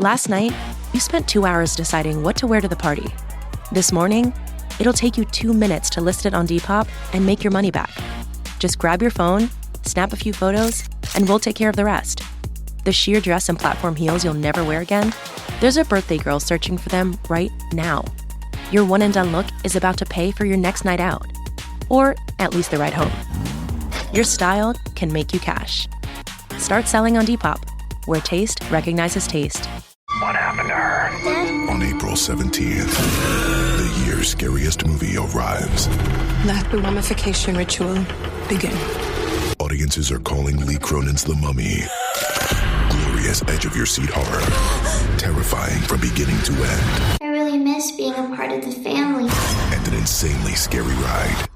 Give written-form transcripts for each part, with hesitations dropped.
Last night, you spent 2 hours deciding what to wear to the party. This morning, it'll take you 2 minutes to list it on Depop and make your money back. Just grab your phone, snap a few photos, and we'll take care of the rest. The sheer dress and platform heels you'll never wear again? There's a birthday girl searching for them right now. Your one-and-done look is about to pay for your next night out. Or at least the ride home. Your style can make you cash. Start selling on Depop, where taste recognizes taste. What happened to her? Dad? On April 17th, the year's scariest movie arrives. Let the mummification ritual begin. Audiences are calling Lee Cronin's The Mummy glorious edge-of-your-seat horror. Terrifying from beginning to end. I really miss being a part of the family. And an insanely scary ride.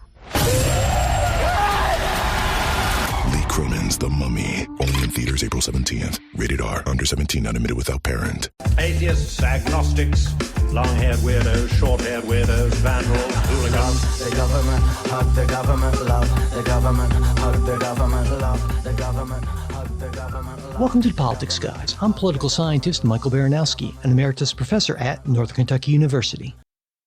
Lee Cronin's The Mummy. Only in theaters April 17th. Rated R. Under 17, not admitted without parent. Atheists, agnostics, long-haired weirdos, short-haired weirdos, vandals, hooligans. The government, hug the government, love the government, hug the government, love the government, hug the government, love. Welcome to the Politics Guys. I'm political scientist Michael Baranowski, an emeritus professor at Northern Kentucky University.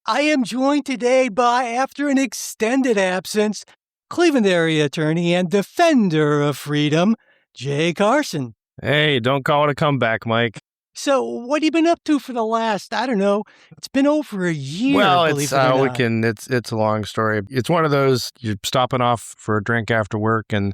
I am joined today by, after an extended absence, Cleveland area attorney and defender of freedom, Jay Carson. Hey, don't call it a comeback, Mike. So, what have you been up to for the last, I don't know, it's been over a year, Well, believe it or not. it's a long story. It's one of those, you're stopping off for a drink after work, and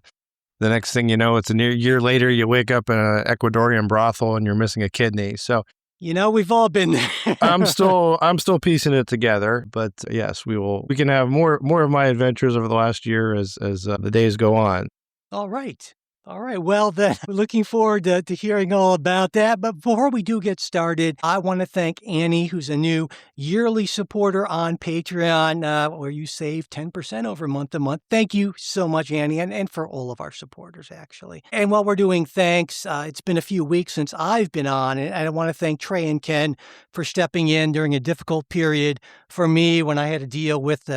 the next thing you know, it's a year later, you wake up in an Ecuadorian brothel and you're missing a kidney. So, You know, we've all been there. I'm still piecing it together, but yes, we can have more of my adventures over the last year as the days go on. All right. Well, then, we're looking forward to hearing all about that. But before we do get started, I want to thank Annie, who's a new yearly supporter on Patreon, where you save 10% over month to month. Thank you so much, Annie, and for all of our supporters, actually. And while we're doing thanks, it's been a few weeks since I've been on, and I want to thank Trey and Ken for stepping in during a difficult period for me when I had to deal with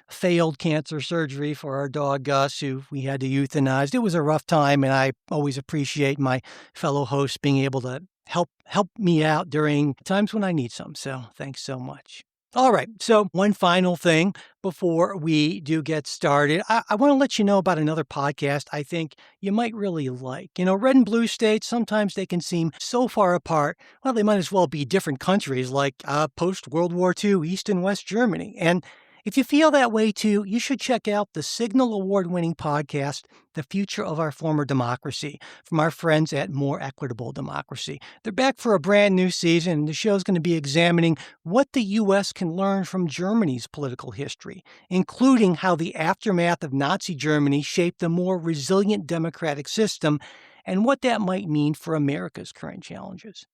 failed cancer surgery for our dog, Gus, who we had to euthanize. It was a rough time. And I always appreciate my fellow hosts being able to help me out during times when I need some. So thanks so much. All right. So one final thing before we do get started, I want to let you know about another podcast I think you might really like. You know, red and blue states, sometimes they can seem so far apart. Well, they might as well be different countries like post-World War II, East and West Germany. And if you feel that way too, you should check out the Signal Award-winning podcast, The Future of Our Former Democracy, from our friends at More Equitable Democracy. They're back for a brand new season, and the show's going to be examining what the U.S. can learn from Germany's political history, including how the aftermath of Nazi Germany shaped a more resilient democratic system and what that might mean for America's current challenges.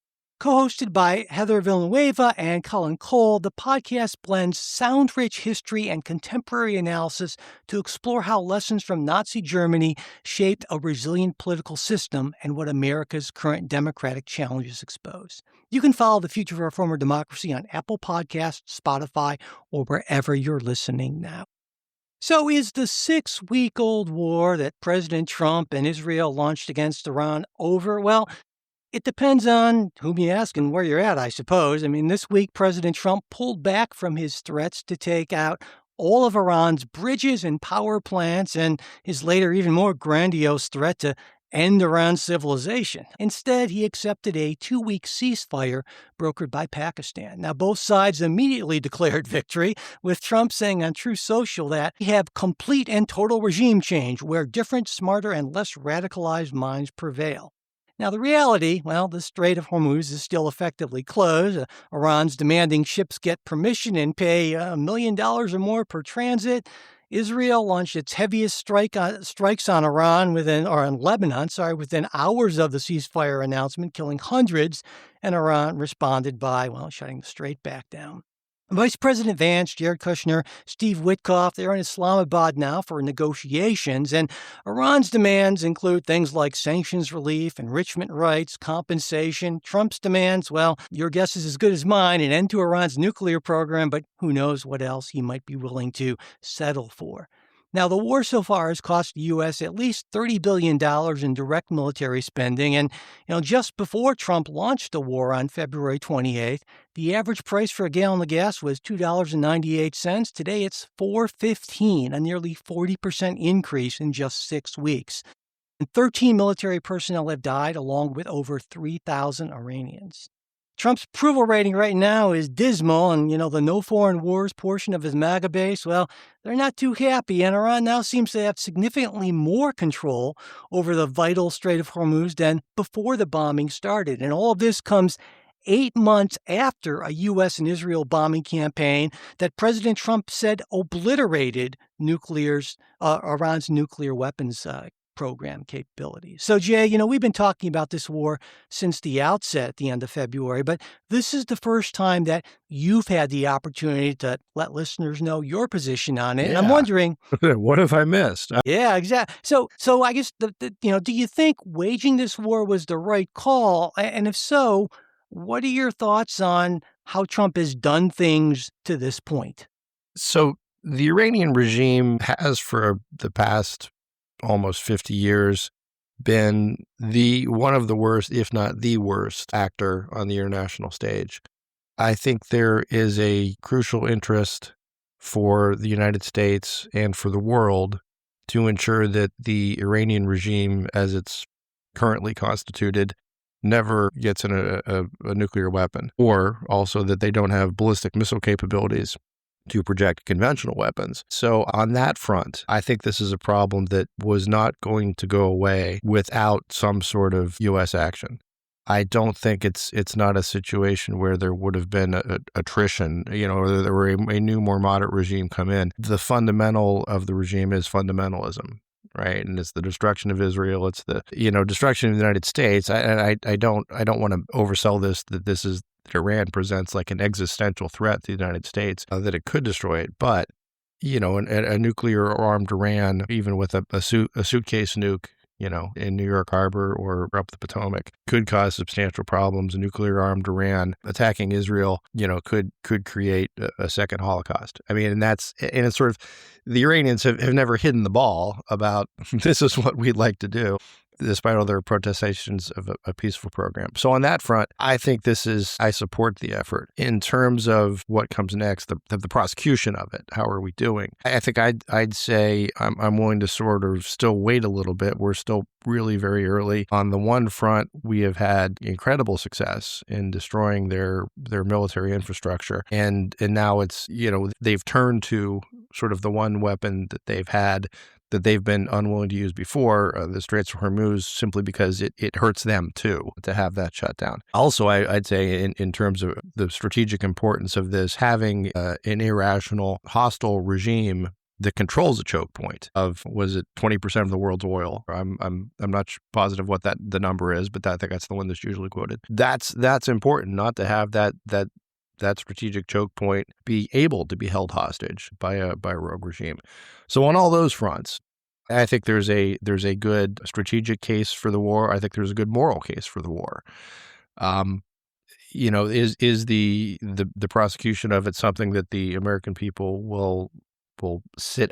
Co-hosted by Heather Villanueva and Colin Cole, the podcast blends sound-rich history and contemporary analysis to explore how lessons from Nazi Germany shaped a resilient political system and what America's current democratic challenges expose. You can follow The Future of Our Former Democracy on Apple Podcasts, Spotify, or wherever you're listening now. So is the 6-week-old war that President Trump and Israel launched against Iran over? Well, it depends on whom you ask and where you're at, I suppose. I mean, this week, President Trump pulled back from his threats to take out all of Iran's bridges and power plants and his later even more grandiose threat to end Iran's civilization. Instead, he accepted a 2-week ceasefire brokered by Pakistan. Now, both sides immediately declared victory, with Trump saying on Truth Social that we have complete and total regime change where different, smarter, and less radicalized minds prevail. Now, the reality, well, the Strait of Hormuz is still effectively closed. Iran's demanding ships get permission and pay $1 million or more per transit. Israel launched its heaviest strikes on on Lebanon, within hours of the ceasefire announcement, killing hundreds, and Iran responded by, shutting the strait back down. Vice President Vance, Jared Kushner, Steve Witkoff, they're in Islamabad now for negotiations, and Iran's demands include things like sanctions relief, enrichment rights, compensation. Trump's demands, your guess is as good as mine, an end to Iran's nuclear program, but who knows what else he might be willing to settle for. Now, the war so far has cost the U.S. at least $30 billion in direct military spending. And, just before Trump launched the war on February 28th, the average price for a gallon of gas was $2.98. Today, it's $4.15, a nearly 40% increase in just 6 weeks. And 13 military personnel have died, along with over 3,000 Iranians. Trump's approval rating right now is dismal, and, the no foreign wars portion of his MAGA base, well, they're not too happy, and Iran now seems to have significantly more control over the vital Strait of Hormuz than before the bombing started. And all of this comes 8 months after a U.S. and Israel bombing campaign that President Trump said obliterated Iran's nuclear weapons program capabilities. So, Jay, we've been talking about this war since the outset at the end of February, but this is the first time that you've had the opportunity to let listeners know your position on it. Yeah. And I'm wondering, what have I missed? Yeah, exactly. So I guess do you think waging this war was the right call? And if so, what are your thoughts on how Trump has done things to this point? So the Iranian regime has, for the past almost 50 years, been one of the worst, if not the worst, actor on the international stage. I think there is a crucial interest for the United States and for the world to ensure that the Iranian regime, as it's currently constituted, never gets a nuclear weapon, or also that they don't have ballistic missile capabilities to project conventional weapons. So on that front, I think this is a problem that was not going to go away without some sort of U.S. action. I don't think it's not a situation where there would have been attrition, or there were a new, more moderate regime come in. The fundamental of the regime is fundamentalism, right? And it's the destruction of Israel. It's the destruction of the United States. I don't want to oversell this, that Iran presents like an existential threat to the United States, that it could destroy it. But, a nuclear-armed Iran, even with a suitcase nuke, in New York Harbor or up the Potomac, could cause substantial problems. A nuclear-armed Iran attacking Israel, could create a second Holocaust. I mean, and it's sort of, the Iranians have never hidden the ball about this is what we'd like to do, despite all their protestations of a peaceful program. So on that front, I think I support the effort. In terms of what comes next, the prosecution of it, how are we doing? I think I'd say I'm willing to sort of still wait a little bit. We're still really very early. On the one front, we have had incredible success in destroying their military infrastructure. And now it's, they've turned to sort of the one weapon that they've had that they've been unwilling to use before, the Straits of Hormuz, simply because it hurts them too to have that shut down. Also, I'd say in terms of the strategic importance of this, having an irrational, hostile regime that controls a choke point of, was it 20% of the world's oil? I'm not positive what the number is, but I think that's the one that's usually quoted. That's important, not to have that strategic choke point be able to be held hostage by a rogue regime. So on all those fronts, I think there's a good strategic case for the war. I think there's a good moral case for the war. Is the prosecution of it something that the American people will sit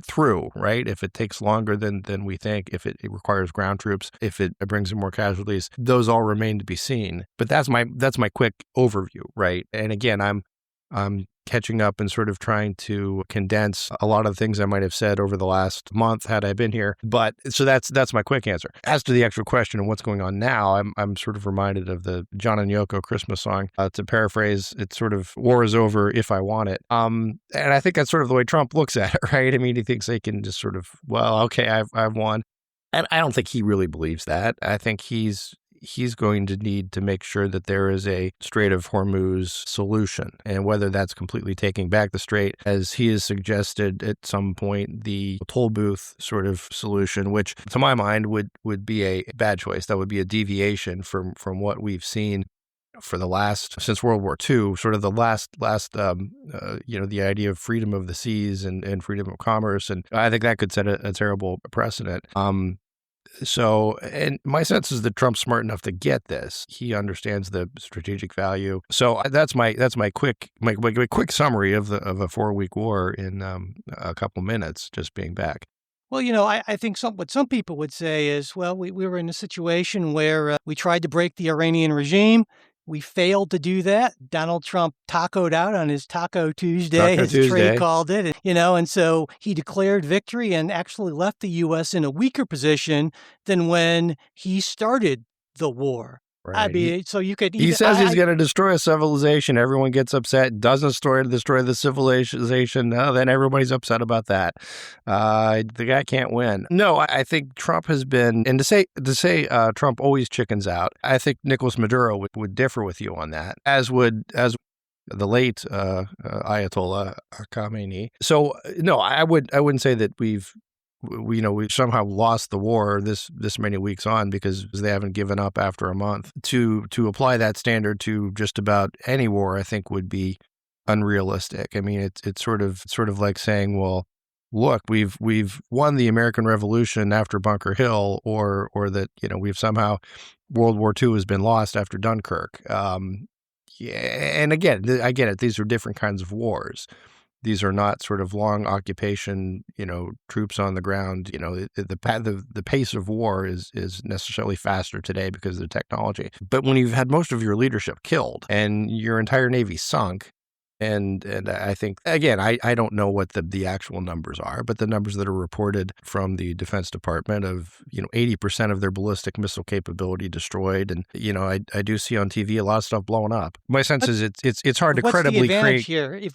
through, right? If it takes longer than we think, if it requires ground troops, if it brings in more casualties, those all remain to be seen. But that's my quick overview, right? And again, I'm catching up and sort of trying to condense a lot of the things I might have said over the last month had I been here. But so that's my quick answer. As to the actual question of what's going on now, I'm sort of reminded of the John and Yoko Christmas song. To paraphrase, it's sort of, war is over if I want it. And I think that's sort of the way Trump looks at it, right? I mean, he thinks they can just sort of, well, okay, I've won. And I don't think he really believes that. I think he's going to need to make sure that there is a Strait of Hormuz solution. And whether that's completely taking back the strait, as he has suggested at some point, the toll booth sort of solution, which to my mind would be a bad choice. That would be a deviation from what we've seen for since World War II, sort of the last the idea of freedom of the seas and freedom of commerce. And I think that could set a terrible precedent. So, and my sense is that Trump's smart enough to get this. He understands the strategic value. So that's my quick summary of a 4-week war in a couple minutes, just being back. Well, I think what some people would say is, well, we were in a situation where we tried to break the Iranian regime. We failed to do that. Donald Trump tacoed out on his Taco Tuesday, as Trey called it, and so he declared victory and actually left the U.S. in a weaker position than when he started the war. Right. I mean, so you could. He says he's going to destroy a civilization. Everyone gets upset. Doesn't destroy the civilization. No, then everybody's upset about that. The guy can't win. No, I think Trump has been, and to say Trump always chickens out. I think Nicolas Maduro would differ with you on that, as the late Ayatollah Khamenei. So no, I wouldn't say that we've somehow lost the war this many weeks on because they haven't given up after a month. To apply that standard to just about any war, I think would be unrealistic. I mean, it's sort of like saying, well, look, we've won the American Revolution after Bunker Hill, or that we've somehow World War II has been lost after Dunkirk. Yeah, and again, I get it. These are different kinds of wars. These are not sort of long occupation, troops on the ground. The pace of war is necessarily faster today because of the technology. But when you've had most of your leadership killed and your entire Navy sunk, and I think, again, I don't know what the actual numbers are, but the numbers that are reported from the Defense Department of, 80% of their ballistic missile capability destroyed. And, I do see on TV a lot of stuff blowing up. My sense is it's hard to credibly create. What's the advantage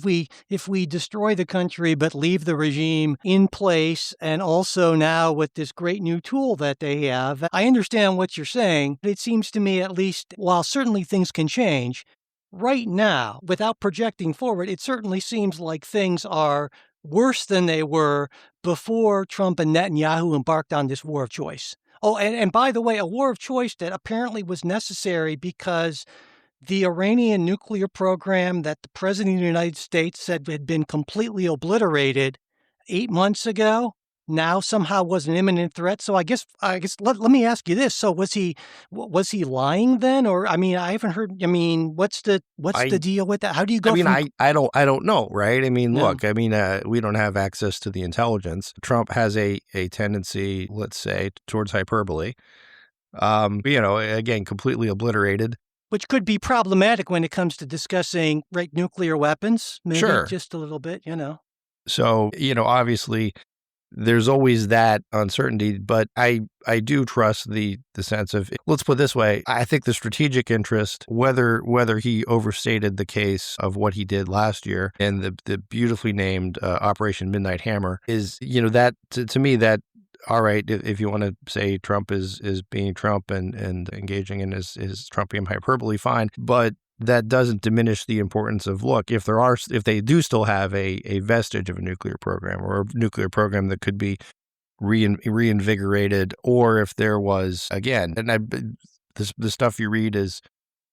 here if we destroy the country but leave the regime in place, and also now with this great new tool that they have? I understand what you're saying. It seems to me, at least, while certainly things can change, right now, without projecting forward, it certainly seems like things are worse than they were before Trump and Netanyahu embarked on this war of choice. Oh, and by the way, a war of choice that apparently was necessary because the Iranian nuclear program that the President of the United States said had been completely obliterated 8 months ago now somehow was an imminent threat. So I guess let me ask you this. So was he lying then? Or, I mean, I haven't heard, what's the deal with that? How do you go? I don't know. Right. I mean, look, we don't have access to the intelligence. Trump has a tendency, let's say, towards hyperbole, again, completely obliterated. Which could be problematic when it comes to discussing nuclear weapons. Maybe sure. Just a little bit, So, obviously, there's always that uncertainty, but I do trust the sense of, let's put it this way, I think the strategic interest, whether he overstated the case of what he did last year and the beautifully named Operation Midnight Hammer is, that to me that, all right, if you want to say Trump is being Trump and engaging in his Trumpian hyperbole, fine, but that doesn't diminish the importance of, look, if they do still have a vestige of a nuclear program or a nuclear program that could be reinvigorated, or if there was, again, and the stuff you read is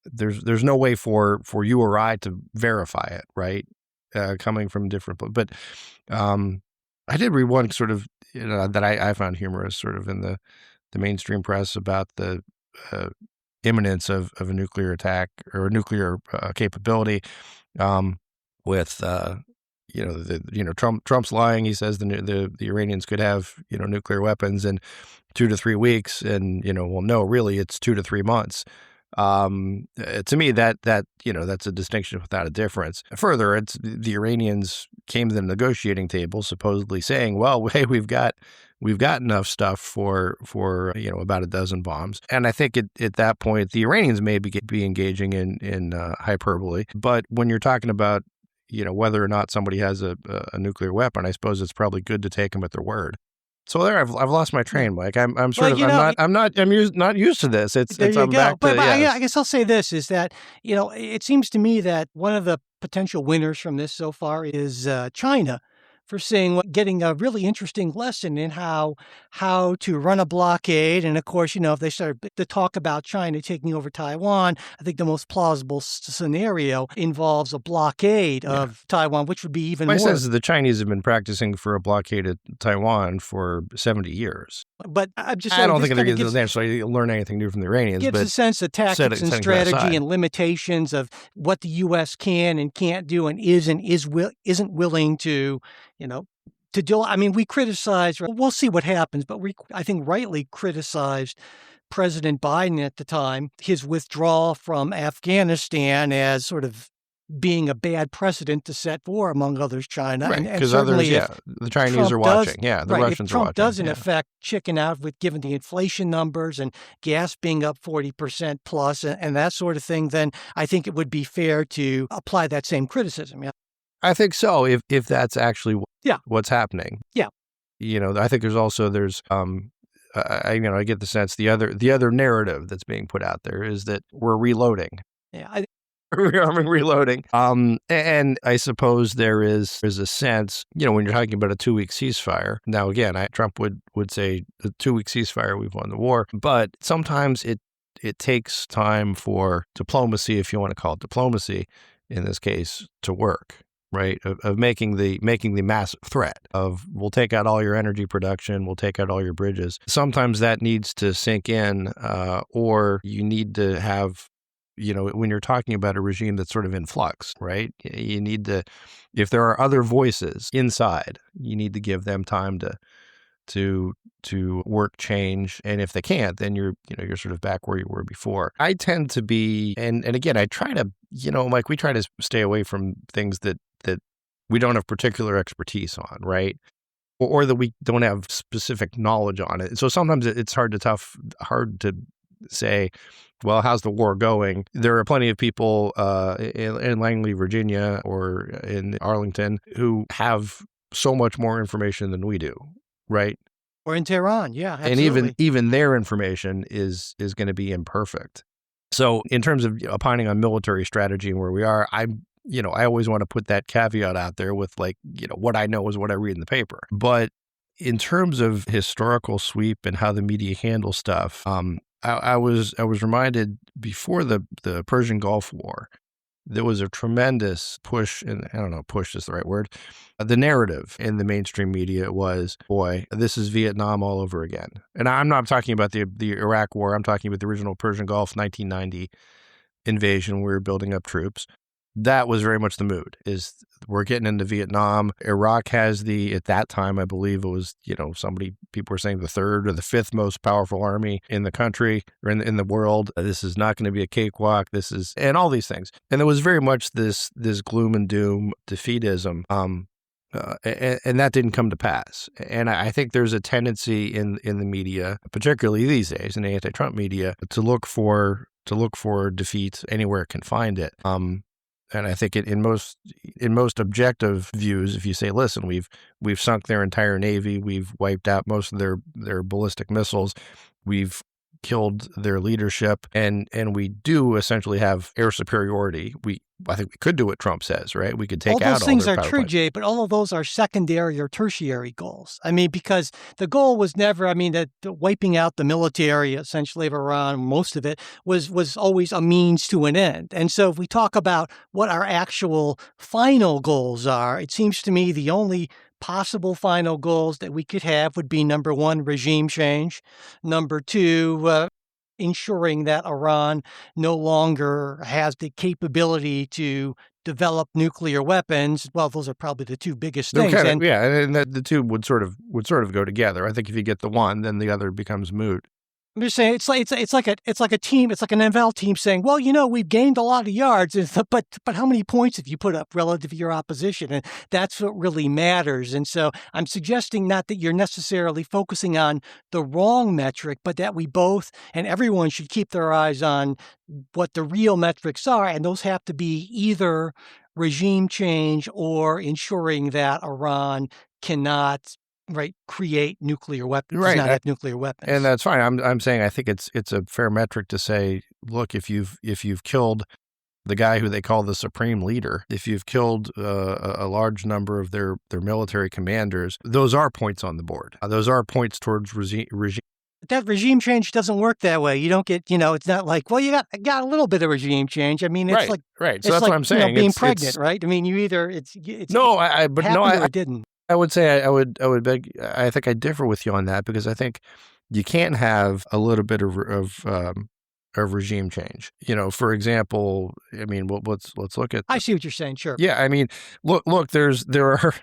there's no way for you or I to verify it, right? Coming from different, but I did read one sort of that I found humorous, sort of in the mainstream press about the imminence of a nuclear attack or a nuclear capability, with Trump's lying. He says the Iranians could have nuclear weapons in 2 to 3 weeks, and well, no, really, it's 2 to 3 months. To me, that's a distinction without a difference. Further, it's the Iranians came to the negotiating table supposedly saying, well, hey, we've got enough stuff for about a dozen bombs. And I think at that point, the Iranians may be engaging in hyperbole. But when you're talking about, whether or not somebody has a nuclear weapon, I suppose it's probably good to take them at their word. So there, I've lost my train, Mike. I'm not used to this. I'm back to, I guess I'll say this is that, it seems to me that one of the potential winners from this so far is China, for getting a really interesting lesson in how to run a blockade. And of course, if they start to talk about China taking over Taiwan, I think the most plausible scenario involves a blockade of Taiwan, which would be even more. My sense is the Chinese have been practicing for a blockade of Taiwan for 70 years. But I'm just I saying don't this think they're kinda going to necessarily learn anything new from the Iranians. gives but a sense of tactics and setting that aside. strategy and limitations of what the U.S. can and can't do and isn't willing to, to do. I mean, we criticize. We'll see what happens, but I think, rightly criticized President Biden at the time, his withdrawal from Afghanistan as sort of being a bad precedent to set for, among others, China. Right, And because others, certainly the Chinese Trump are watching. The right, Russians if Trump are watching. does, in effect, chicken out with given the inflation numbers and gas being up 40% plus and that sort of thing, then I think it would be fair to apply that same criticism. Yeah. I think so, if that's actually what's happening. Yeah. I think there's I get the sense the other narrative that's being put out there is that we're reloading. Yeah. Rearming, reloading. And I suppose there is a sense, when you're talking about a 2-week ceasefire. Now, again, Trump would say a 2-week ceasefire, we've won the war. But sometimes it takes time for diplomacy, if you want to call it diplomacy, in this case, to work. Right, of making the massive threat of we'll take out all your energy production, we'll take out all your bridges. Sometimes that needs to sink in, or you need to have, when you're talking about a regime that's sort of in flux, right? You need to, if there are other voices inside, you need to give them time to work change. And if they can't, then you're sort of back where you were before. I tend to be, and again, I try to, Mike, we try to stay away from things that we don't have particular expertise on, right? Or that we don't have specific knowledge on it. So sometimes it's hard to say, well, how's the war going? There are plenty of people in Langley, Virginia, or in Arlington who have so much more information than we do, right? Or in Tehran, yeah, absolutely. And even their information is going to be imperfect. So in terms of opining on military strategy and where we are, I always want to put that caveat out there with what I know is what I read in the paper. But in terms of historical sweep and how the media handles stuff, I was reminded before the Persian Gulf War, there was a tremendous push, and I don't know, push is the right word. The narrative in the mainstream media was, boy, this is Vietnam all over again. And I'm not talking about the Iraq War. I'm talking about the original Persian Gulf 1990 invasion. We were building up troops. That was very much the mood, is we're getting into Vietnam. Iraq has at that time, I believe it was, people were saying the third or the fifth most powerful army in the country or in the world. This is not going to be a cakewalk. And all these things. And there was very much this gloom and doom defeatism. And that didn't come to pass. And I think there's a tendency in the media, particularly these days in the anti-Trump media, to look for defeat anywhere it can find it. And I think in most objective views, if you say, listen, we've sunk their entire navy, we've wiped out most of their ballistic missiles, we've killed their leadership, and we do essentially have air superiority. I think we could do what Trump says, right? We could take out all those things their are power true, plants. Jay, but all of those are secondary or tertiary goals. I mean, because the goal was never, that wiping out the military, essentially, of Iran, most of it, was always a means to an end. And so if we talk about what our actual final goals are, it seems to me the only possible final goals that we could have would be, number one, regime change. Number two, ensuring that Iran no longer has the capability to develop nuclear weapons. Well, those are probably the two biggest things. And the two would sort of go together. I think if you get the one, then the other becomes moot. I'm just saying it's like a team. It's like an NFL team saying, well, we've gained a lot of yards, but how many points have you put up relative to your opposition? And that's what really matters. And so I'm suggesting not that you're necessarily focusing on the wrong metric, but that we both and everyone should keep their eyes on what the real metrics are. And those have to be either regime change or ensuring that Iran cannot create nuclear weapons, does not have nuclear weapons. And that's fine. I'm saying I think it's a fair metric to say, look, if you've killed the guy who they call the supreme leader, if you've killed a large number of their military commanders, those are points on the board. Those are points towards regime. That regime change doesn't work that way. You don't get, it's not like, well, you got a little bit of regime change. I mean, it's right. So that's what I'm saying. Being pregnant, right? I mean, you either it's no, I didn't. I would say I think I differ with you on that, because I think you can't have a little bit of regime change. For example, I mean, let's look at. I see what you're saying. Sure. Yeah, I mean, look. There are.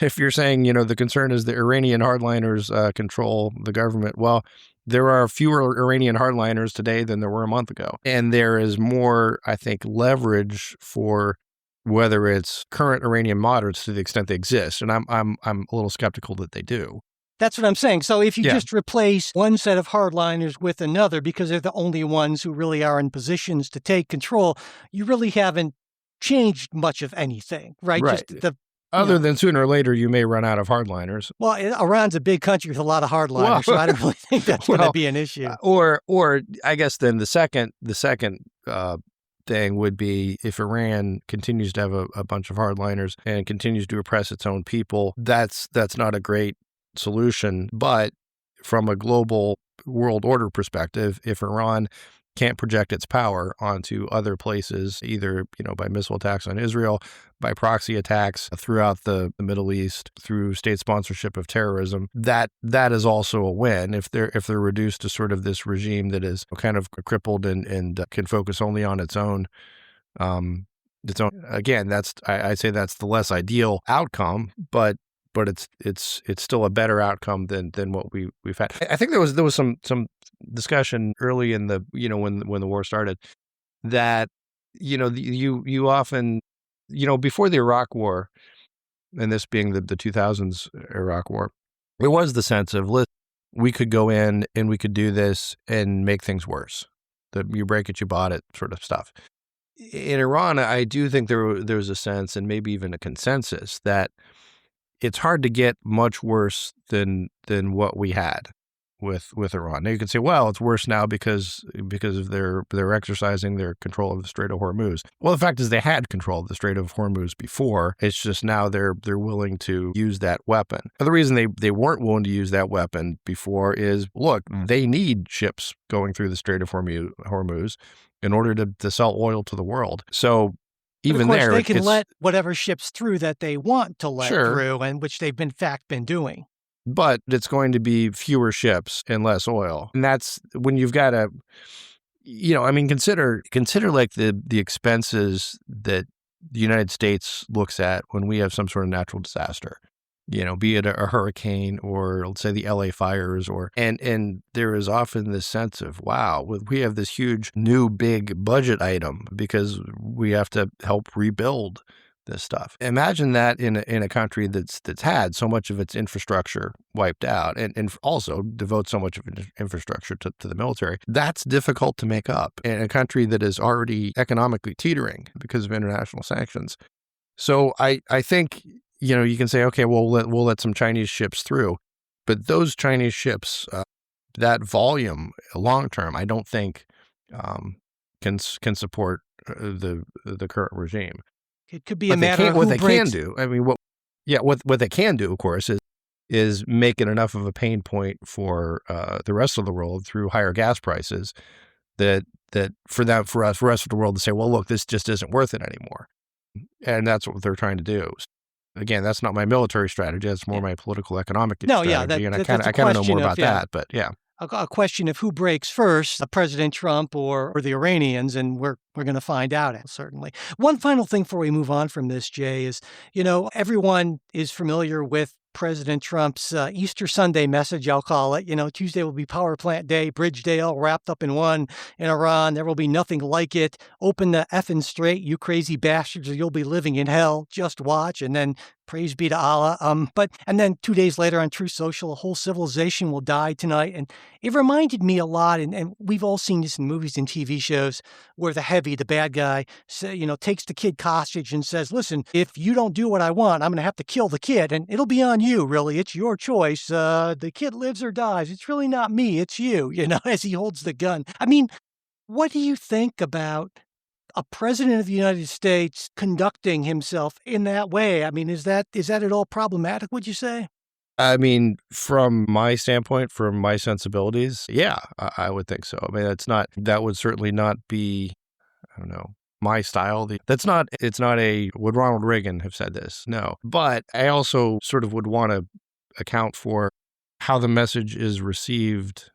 If you're saying the concern is the Iranian hardliners control the government, well, there are fewer Iranian hardliners today than there were a month ago, and there is more, I think, leverage for whether it's current Iranian moderates to the extent they exist, and I'm a little skeptical that they do. That's what I'm saying. So if you Yeah. just replace one set of hardliners with another because they're the only ones who really are in positions to take control, you really haven't changed much of anything, right? Right. Just Other than sooner or later, you may run out of hardliners. Well, Iran's a big country with a lot of hardliners, so I don't really think that's going to be an issue. Or I guess then the second thing would be if Iran continues to have a bunch of hardliners and continues to oppress its own people, that's not a great solution. But from a global world order perspective, if Iran can't project its power onto other places, either by missile attacks on Israel, by proxy attacks throughout the Middle East, through state sponsorship of terrorism, that is also a win. If they're reduced to sort of this regime that is kind of crippled and can focus only on its own. Again, I'd say that's the less ideal outcome, but it's still a better outcome than what we've had. I think there was some discussion early in the when the war started that you often before the Iraq War, and this being the 2000s Iraq War, there was the sense of we could go in and we could do this and make things worse. The you break it, you bought it sort of stuff. In Iran, I do think there was a sense, and maybe even a consensus, that it's hard to get much worse than what we had with Iran. Now you can say, well, it's worse now because of they're exercising their control of the Strait of Hormuz. Well, the fact is they had control of the Strait of Hormuz before. It's just now they're willing to use that weapon. And the reason they weren't willing to use that weapon before is, look, they need ships going through the Strait of Hormuz in order to sell oil to the world. So even but of course, there, they can let whatever ships through that they want to let through, and which they've in fact been doing. But it's going to be fewer ships and less oil. And that's when you've got to, consider like the expenses that the United States looks at when we have some sort of natural disaster, be it a hurricane or let's say the LA fires and there is often this sense of, wow, we have this huge new big budget item because we have to help rebuild this stuff. Imagine that in a country that's had so much of its infrastructure wiped out and also devotes so much of its infrastructure to the military. That's difficult to make up in a country that is already economically teetering because of international sanctions. So I think, you can say, okay, well, we'll let some Chinese ships through. But those Chinese ships, that volume long term, I don't think can support the current regime. It could be a matter of what they can do. I mean, what they can do, of course, is make it enough of a pain point for the rest of the world through higher gas prices that for the rest of the world to say, well, look, this just isn't worth it anymore, and that's what they're trying to do. Again, that's not my military strategy. That's more my political economic strategy, and I kind of know more about that. But yeah. A question of who breaks first, President Trump or the Iranians, and we're going to find out, certainly. One final thing before we move on from this, Jay, is, everyone is familiar with President Trump's Easter Sunday message, I'll call it. Tuesday will be Power Plant Day, Bridge Day, all wrapped up in one in Iran. There will be nothing like it. Open the effing strait, you crazy bastards, or you'll be living in hell. Just watch. And then praise be to Allah. And then 2 days later on Truth Social, a whole civilization will die tonight. And it reminded me a lot, and we've all seen this in movies and TV shows, where the bad guy, takes the kid hostage and says, listen, if you don't do what I want, I'm going to have to kill the kid, and it'll be on you, really. It's your choice. The kid lives or dies. It's really not me. It's you, as he holds the gun. I mean, what do you think about a president of the United States conducting himself in that way? I mean, is that at all problematic, would you say? I mean, from my standpoint, from my sensibilities, yeah, I would think so. I mean, that would certainly not be, I don't know, my style. It's not would Ronald Reagan have said this? No. But I also sort of would want to account for how the message is received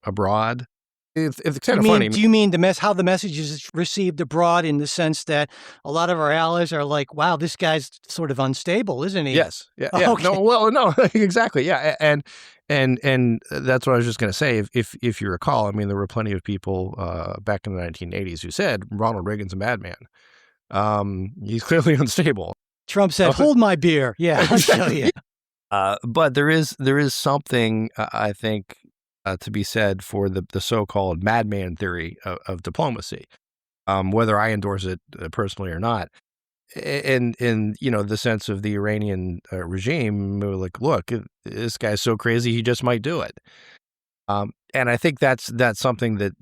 abroad. It's kind of You mean, funny. do you mean how the message is received abroad in the sense that a lot of our allies are like, wow, this guy's sort of unstable, isn't he? Yes. Yeah. Yeah. Okay. No. Well. No. Exactly. Yeah. And that's what I was just going to say. If you recall, I mean, there were plenty of people back in the 1980s who said Ronald Reagan's a madman. He's clearly unstable. Trump said, hold my beer. Yeah, I'll show you. But there is something I think to be said for the so-called madman theory of diplomacy, whether I endorse it personally or not. In the sense of the Iranian regime, we were like, look, this guy's so crazy, he just might do it. And I think that's something that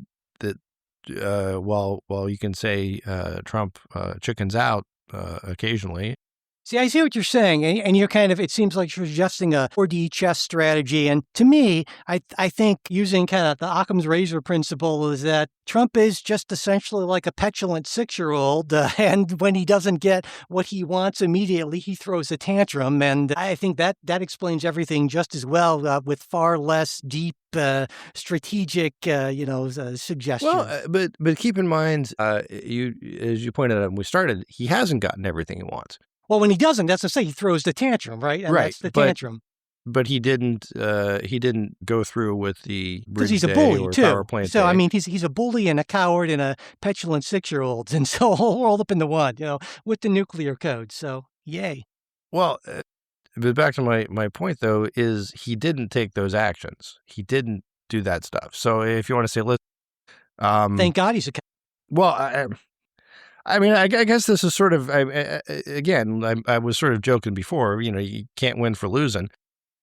while you can say Trump chickens out occasionally. See, I see what you're saying, and you're kind of, it seems like you're suggesting a 4D chess strategy. And to me, I think using kind of the Occam's razor principle is that Trump is just essentially like a petulant 6-year-old. And when he doesn't get what he wants immediately, he throws a tantrum. And I think that explains everything just as well with far less deep strategic, suggestions. Well, but keep in mind, as you pointed out when we started, he hasn't gotten everything he wants. Well, when he doesn't, that's to say he throws the tantrum, right? And right. That's the tantrum. But he didn't go through with the because he's a bully or too. power plant So day. I mean, he's a bully and a coward and a petulant 6-year-old, and so all rolled up into one, with the nuclear code. So yay. Well, but back to my point though is he didn't take those actions. He didn't do that stuff. So if you want to say, listen, thank God he's a. Well, I mean, I guess this is sort of, again, I was sort of joking before, you can't win for losing.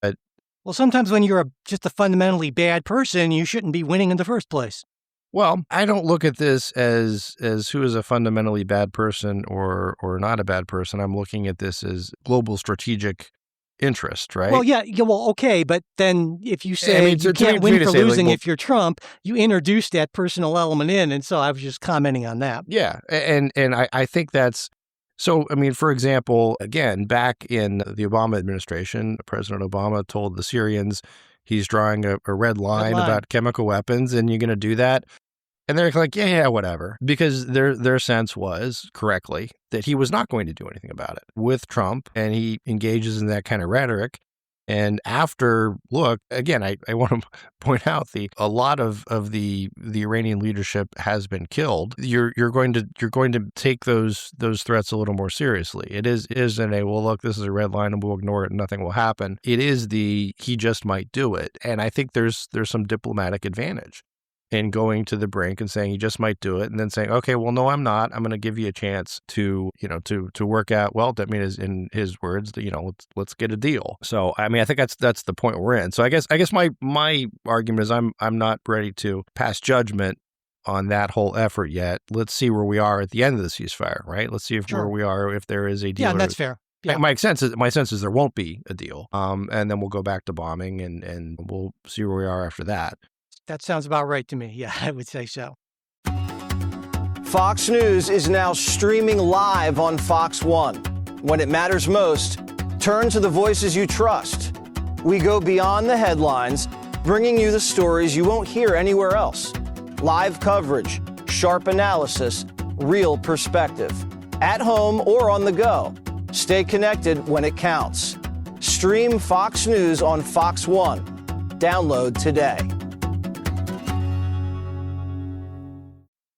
But well, sometimes when you're just a fundamentally bad person, you shouldn't be winning in the first place. Well, I don't look at this as who is a fundamentally bad person or not a bad person. I'm looking at this as global strategic interest, right? Well, yeah, well, okay, but then if you say you can't win for losing if you're Trump, you introduce that personal element in, and so I was just commenting on that. Yeah, and I think that's so. I mean, for example, again, back in the Obama administration, President Obama told the Syrians he's drawing a red line about chemical weapons, and you're going to do that. And they're like, yeah, whatever, because their sense was correctly that he was not going to do anything about it with Trump. And he engages in that kind of rhetoric. And after, look, again, I want to point out a lot of the Iranian leadership has been killed. You're going to take those threats a little more seriously. It isn't well, look, this is a red line and we'll ignore it and nothing will happen. It is he just might do it. And I think there's some diplomatic advantage in going to the brink and saying he just might do it, and then saying, okay, well, no, I'm not. I'm going to give you a chance to work out. Well, that means in his words, let's get a deal. So, I mean, I think that's the point we're in. So, I guess my argument is I'm not ready to pass judgment on that whole effort yet. Let's see where we are at the end of the ceasefire, right? Let's see where we are, if there is a deal. Yeah, that's fair. Yeah. My sense is there won't be a deal, and then we'll go back to bombing, and we'll see where we are after that. That sounds about right to me. Yeah, I would say so. Fox News is now streaming live on Fox One. When it matters most, turn to the voices you trust. We go beyond the headlines, bringing you the stories you won't hear anywhere else. Live coverage, sharp analysis, real perspective. At home or on the go, stay connected when it counts. Stream Fox News on Fox One. Download today.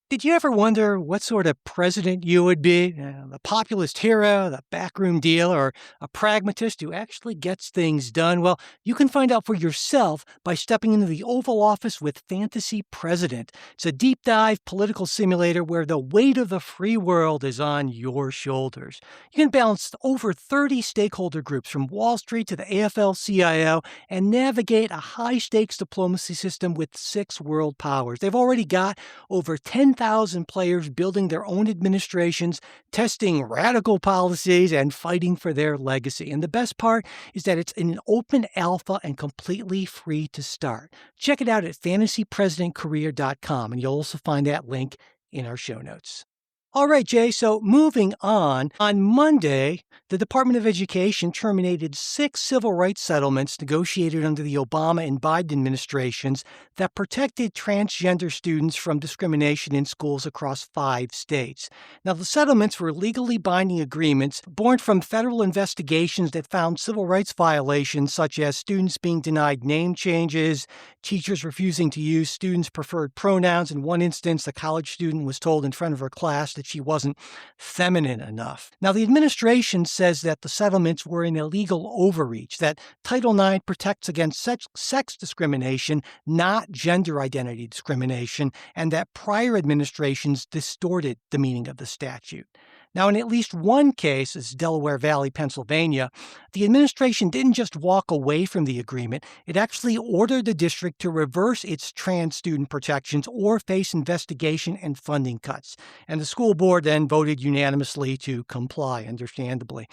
Did you ever wonder what sort of president you would be? The populist hero, the backroom dealer, or a pragmatist who actually gets things done? Well, you can find out for yourself by stepping into the Oval Office with Fantasy President. It's a deep dive political simulator where the weight of the free world is on your shoulders. You can balance over 30 stakeholder groups from Wall Street to the AFL-CIO and navigate a high-stakes diplomacy system with 6 world powers. They've already got over 10,000 players building their own administrations, testing radical policies, and fighting for their legacy. And the best part is that it's in an open alpha and completely free to start. Check it out at fantasypresidentcareer.com, and you'll also find that link in our show notes. All right, Jay. So moving on Monday, the Department of Education terminated 6 civil rights settlements negotiated under the Obama and Biden administrations that protected transgender students from discrimination in schools across 5 states. Now, the settlements were legally binding agreements born from federal investigations that found civil rights violations such as students being denied name changes, teachers refusing to use students' preferred pronouns. In one instance, a college student was told in front of her class that she wasn't feminine enough. Now, the administration says that the settlements were an illegal overreach, that Title IX protects against sex discrimination, not gender identity discrimination, and that prior administrations distorted the meaning of the statute. Now, in at least one case, this is Delaware Valley, Pennsylvania, the administration didn't just walk away from the agreement. It actually ordered the district to reverse its trans student protections or face investigation and funding cuts. And the school board then voted unanimously to comply, understandably.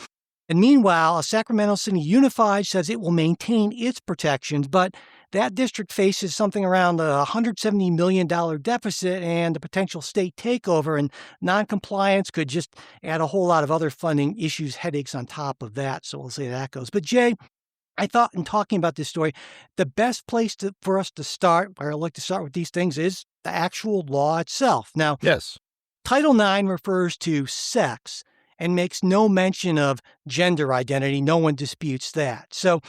And meanwhile, Sacramento City Unified says it will maintain its protections, but that district faces something around a $170 million deficit and a potential state takeover, and noncompliance could just add a whole lot of other funding issues, headaches on top of that. So we'll see how that goes. But Jay, I thought in talking about this story, the best place for us to start, where I like to start with these things, is the actual law itself. Now, Yes. Title IX refers to sex and makes no mention of gender identity. No one disputes that. So,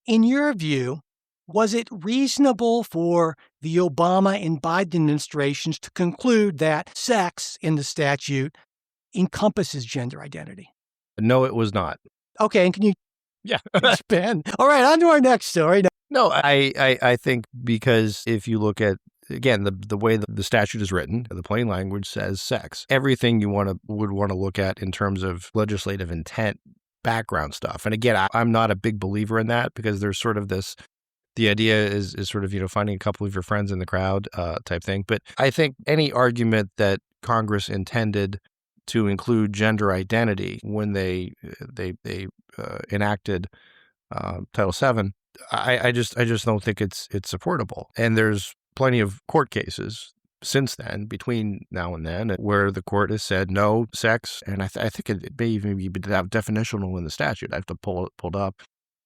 in your view, was it reasonable for the Obama and Biden administrations to conclude that sex in the statute encompasses gender identity? No, it was not. Okay, and can you Yeah. expand? All right, on to our next story. No, I think because if you look at, again, the way the statute is written, the plain language says sex. Everything you would want to look at in terms of legislative intent, background stuff. And again, I'm not a big believer in that because there's sort of the idea is sort of, finding a couple of your friends in the crowd type thing. But I think any argument that Congress intended to include gender identity when they enacted Title VII, I just don't think it's supportable. And there's plenty of court cases since then, between now and then, where the court has said no sex, and I think it may even be definitional in the statute. I have to pull it pulled up.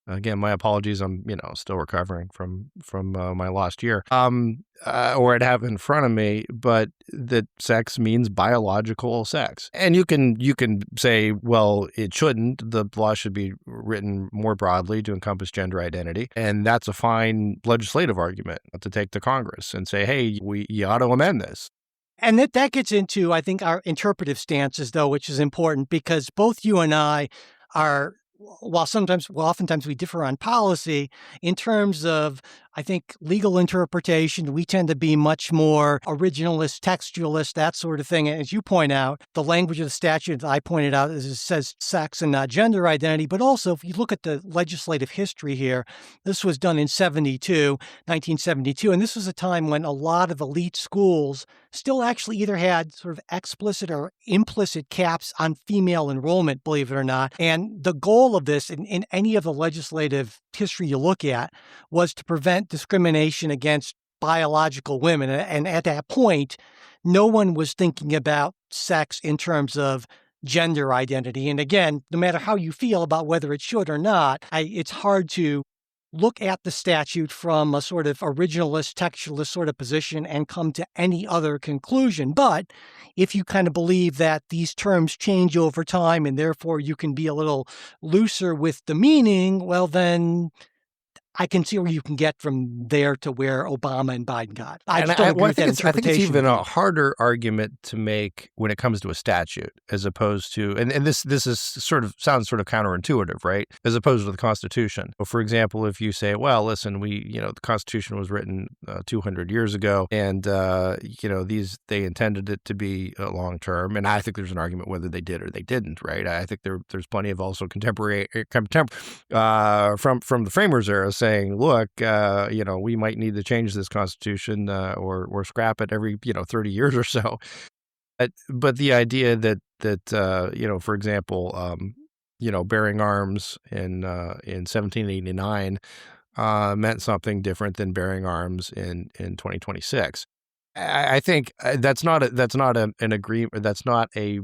Again, my apologies. I'm still recovering from my lost year, or I'd have in front of me. But that sex means biological sex, and you can say, well, it shouldn't. The law should be written more broadly to encompass gender identity, and that's a fine legislative argument to take to Congress and say, hey, you ought to amend this. And that gets into, I think, our interpretive stances, though, which is important because both you and I are, oftentimes we differ on policy in terms of, I think, legal interpretation. We tend to be much more originalist, textualist, that sort of thing. And as you point out, the language of the statute that I pointed out is it says sex and not gender identity. But also, if you look at the legislative history here, this was done in 1972. And this was a time when a lot of elite schools still actually either had sort of explicit or implicit caps on female enrollment, believe it or not. And the goal of this in any of the legislative history you look at was to prevent discrimination against biological women. And at that point, no one was thinking about sex in terms of gender identity. And again, no matter how you feel about whether it should or not, it's hard to look at the statute from a sort of originalist, textualist sort of position and come to any other conclusion. But if you kind of believe that these terms change over time and therefore you can be a little looser with the meaning, well, then I can see where you can get from there to where Obama and Biden got. I just don't agree with that interpretation. I think it's even a harder argument to make when it comes to a statute, as opposed to, and this is sounds sort of counterintuitive, right? As opposed to the Constitution. For example, if you say, well, listen, the Constitution was written 200 years ago, and they intended it to be long term, and I think there's an argument whether they did or they didn't, right? I think there's plenty of also contemporary from the framers era saying, look, we might need to change this Constitution or scrap it every 30 years or so. But the idea that for example, bearing arms in 1789 meant something different than bearing arms in 2026. I think that's not an agreement. That's not a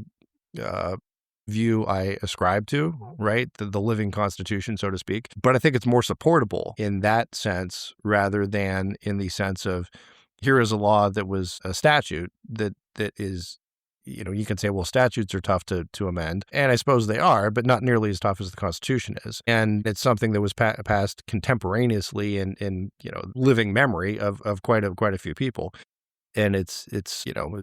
view I ascribe to, right? The living constitution, so to speak. But I think it's more supportable in that sense rather than in the sense of here is a law that was a statute that is, you can say, well, statutes are tough to amend. And I suppose they are, but not nearly as tough as the Constitution is. And it's something that was passed contemporaneously in living memory of quite a few people. And it's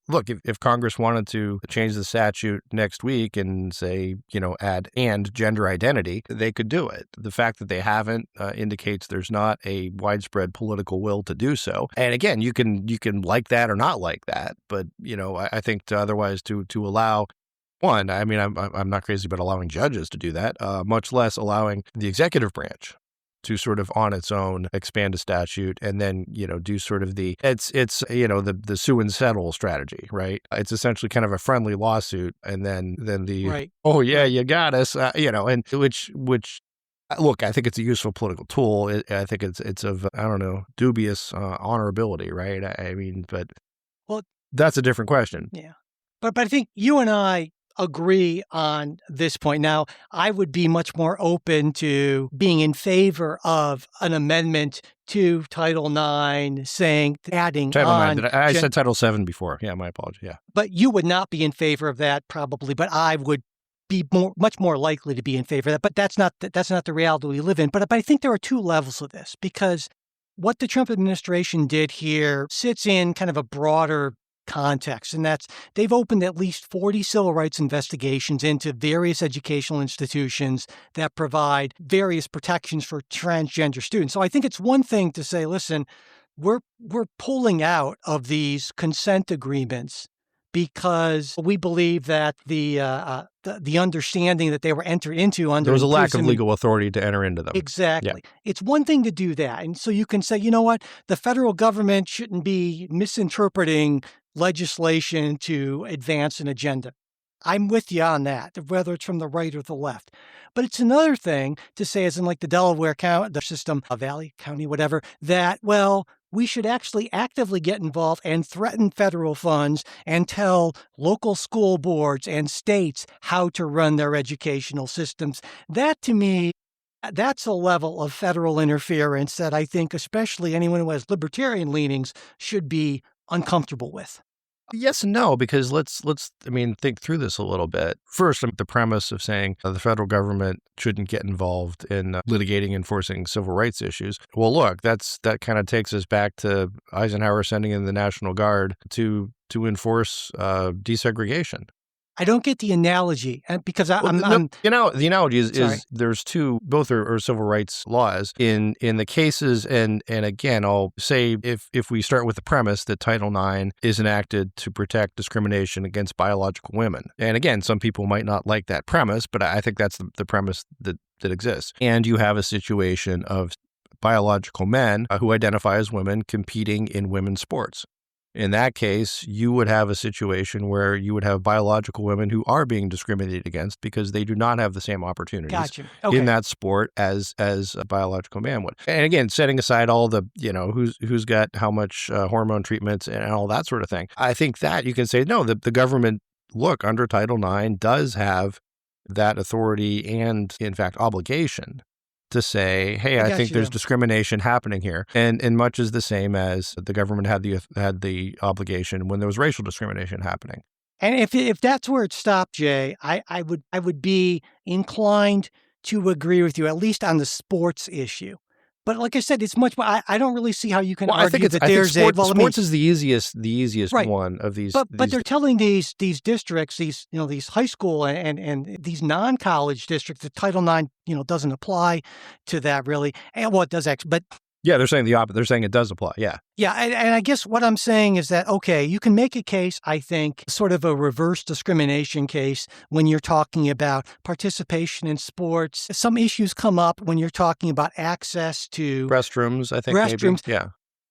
look, if Congress wanted to change the statute next week and say, add and gender identity, they could do it. The fact that they haven't indicates there's not a widespread political will to do so. And again, you can like that or not like that, but I think otherwise to allow one, I mean, I'm not crazy about allowing judges to do that, much less allowing the executive branch to sort of on its own expand a statute and then, do sort of the sue and settle strategy, right? It's essentially kind of a friendly lawsuit and then the, right. Oh yeah, you got us, and which look, I think it's a useful political tool. I think it's of, dubious honorability, right? I mean, but well, that's a different question. Yeah. But I think you and I agree on this point. Now, I would be much more open to being in favor of an amendment to Title IX, saying adding Title on. IX. I said Title VII before. Yeah, my apology. Yeah. But you would not be in favor of that probably, but I would be much more likely to be in favor of that. But that's not the reality we live in. But I think there are two levels of this, because what the Trump administration did here sits in kind of a broader context, and that's they've opened at least 40 civil rights investigations into various educational institutions that provide various protections for transgender students. So I think it's one thing to say, listen, we're pulling out of these consent agreements because we believe that the understanding that they were entered into under there was a lack of legal authority to enter into them. Exactly. Yeah. It's one thing to do that. And so you can say, you know what, the federal government shouldn't be misinterpreting legislation to advance an agenda. I'm with you on that, whether it's from the right or the left. But it's another thing to say, as in like the Delaware County, the system, Valley County, whatever, that, well, we should actually actively get involved and threaten federal funds and tell local school boards and states how to run their educational systems. That, to me, that's a level of federal interference that I think especially anyone who has libertarian leanings should be uncomfortable with. Yes and no, because let's think through this a little bit. First, the premise of saying the federal government shouldn't get involved in litigating and enforcing civil rights issues. Well, look, that kind of takes us back to Eisenhower sending in the National Guard to enforce desegregation. I don't get the analogy because the analogy is there's two, both are civil rights laws in the cases. And again, I'll say if we start with the premise that Title IX is enacted to protect discrimination against biological women. And again, some people might not like that premise, but I think that's the premise that exists. And you have a situation of biological men who identify as women competing in women's sports. In that case, you would have a situation where you would have biological women who are being discriminated against because they do not have the same opportunities in that sport as a biological man would. And again, setting aside all the, who's got how much hormone treatments and all that sort of thing, I think that you can say, no, the government, look, under Title IX does have that authority and, in fact, obligation to say, hey, I think there's discrimination happening here. And much is the same as the government had the obligation when there was racial discrimination happening. And if that's where it stopped, Jay, I would be inclined to agree with you, at least on the sports issue. But like I said, it's much more. I don't really see how you can argue that there's sports is the easiest right. one of these. But they're telling these districts, these high school and these non-college districts, that Title IX doesn't apply to that really. And it does actually, but. Yeah, they're saying the opposite. They're saying it does apply. Yeah. Yeah. And I guess what I'm saying is that, okay, you can make a case, I think, sort of a reverse discrimination case when you're talking about participation in sports. Some issues come up when you're talking about access to restrooms, I think. Restrooms. Maybe. Yeah.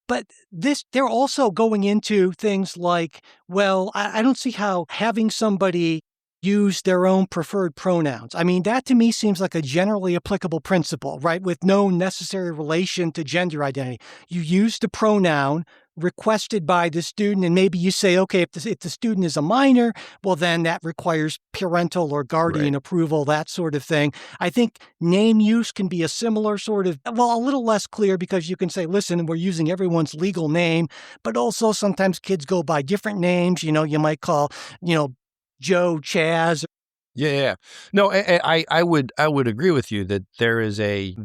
But they're also going into things like, well, I don't see how having somebody use their own preferred pronouns. I mean, that to me seems like a generally applicable principle, right? With no necessary relation to gender identity. You use the pronoun requested by the student. And maybe you say, okay, if the student is a minor, well, then that requires parental or guardian approval, that sort of thing. I think name use can be a similar sort of, well, a little less clear because you can say, listen, we're using everyone's legal name, but also sometimes kids go by different names. You might call, Joe, Chaz. Yeah. No, I would agree with you that there is a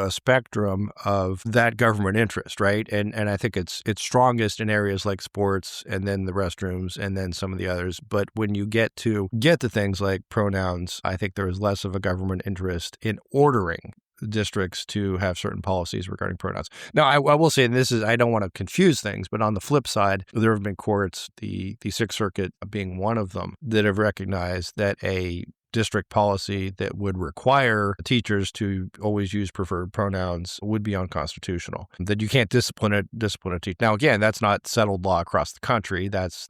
spectrum of that government interest, right? And I think it's strongest in areas like sports, and then the restrooms, and then some of the others. But when you get to things like pronouns, I think there is less of a government interest in ordering districts to have certain policies regarding pronouns. Now, I will say, and I don't want to confuse things, but on the flip side, there have been courts, the Sixth Circuit being one of them, that have recognized that a district policy that would require teachers to always use preferred pronouns would be unconstitutional, that you can't discipline a teacher. Now, again, that's not settled law across the country. That's,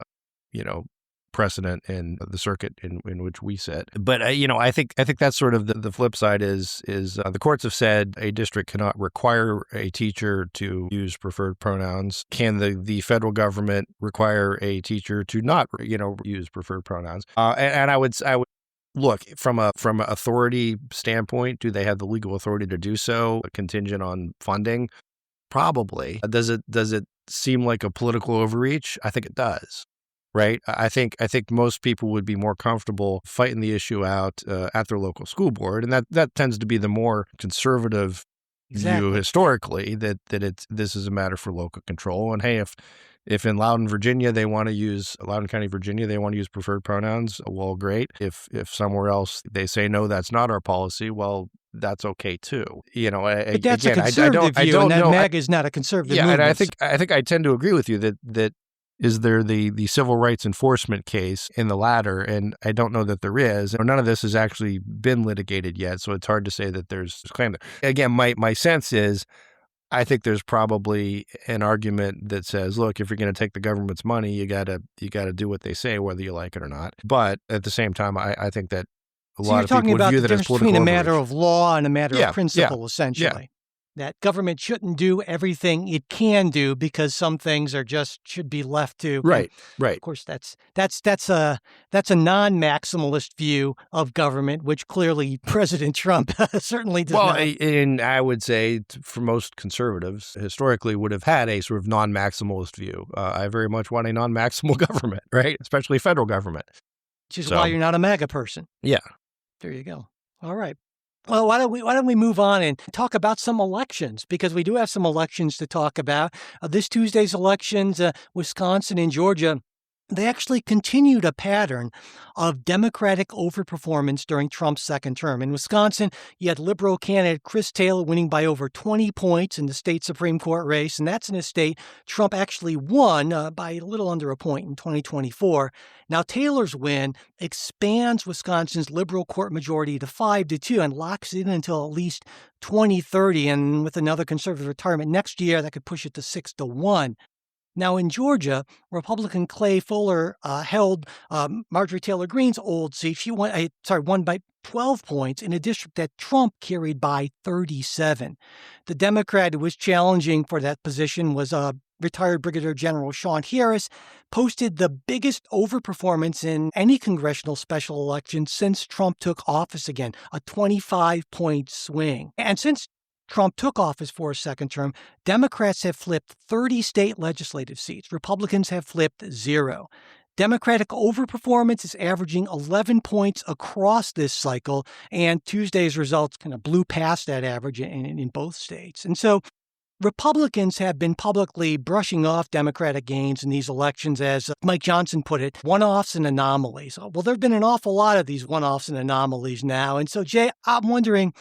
precedent in the circuit in which we sit. But, I think that's sort of the flip side is the courts have said a district cannot require a teacher to use preferred pronouns. Can the federal government require a teacher to not, use preferred pronouns? And I would look from a authority standpoint, do they have the legal authority to do so? Contingent on funding? Probably. Does it seem like a political overreach? I think it does. Right. I think most people would be more comfortable fighting the issue out at their local school board, and that tends to be the more conservative view historically. That this is a matter for local control. And hey, if in Loudoun, Virginia, Loudoun County, Virginia, they want to use preferred pronouns, well, great. If somewhere else they say no, that's not our policy, well, that's okay too. But that's a conservative view, and that MAGA is not a conservative movement. And I think I tend to agree with you that. Is there the civil rights enforcement case in the latter? And I don't know that there is. None of this has actually been litigated yet, so it's hard to say that there's a claim there. Again, my sense is I think there's probably an argument that says, look, if you're going to take the government's money, you gotta do what they say, whether you like it or not. But at the same time, I think that a lot of people would view that as political between a matter of law and a matter of principle, essentially. Yeah. That government shouldn't do everything it can do because some things should be left to. Right. Of course, that's a non-maximalist view of government, which clearly President Trump certainly does not. Well, and I would say for most conservatives, historically would have had a sort of non-maximalist view. I very much want a non-maximal government, right? Especially federal government. Which is why you're not a MAGA person. Yeah. There you go. All right. Well, why don't we move on and talk about some elections, because we do have some elections to talk about. This Tuesday's elections, Wisconsin and Georgia, they actually continued a pattern of Democratic overperformance during Trump's second term. In Wisconsin, you had Liberal candidate Chris Taylor winning by over 20 points in the state Supreme Court race, and that's in a state Trump actually won by a little under a point in 2024. Now, Taylor's win expands Wisconsin's Liberal court majority to 5-2 and locks it in until at least 2030, and with another conservative retirement next year, that could push it to 6-1. Now, in Georgia, Republican Clay Fuller held Marjorie Taylor Greene's old seat. She won by 12 points in a district that Trump carried by 37. The Democrat who was challenging for that position was retired Brigadier General Sean Harris, posted the biggest overperformance in any congressional special election since Trump took office again, a 25-point swing. And since Trump took office for a second term, Democrats have flipped 30 state legislative seats. Republicans have flipped 0. Democratic overperformance is averaging 11 points across this cycle, and Tuesday's results kind of blew past that average in both states. And so Republicans have been publicly brushing off Democratic gains in these elections, as Mike Johnson put it, one-offs and anomalies. Well, there have been an awful lot of these one-offs and anomalies now. And so, Jay, I'm wondering,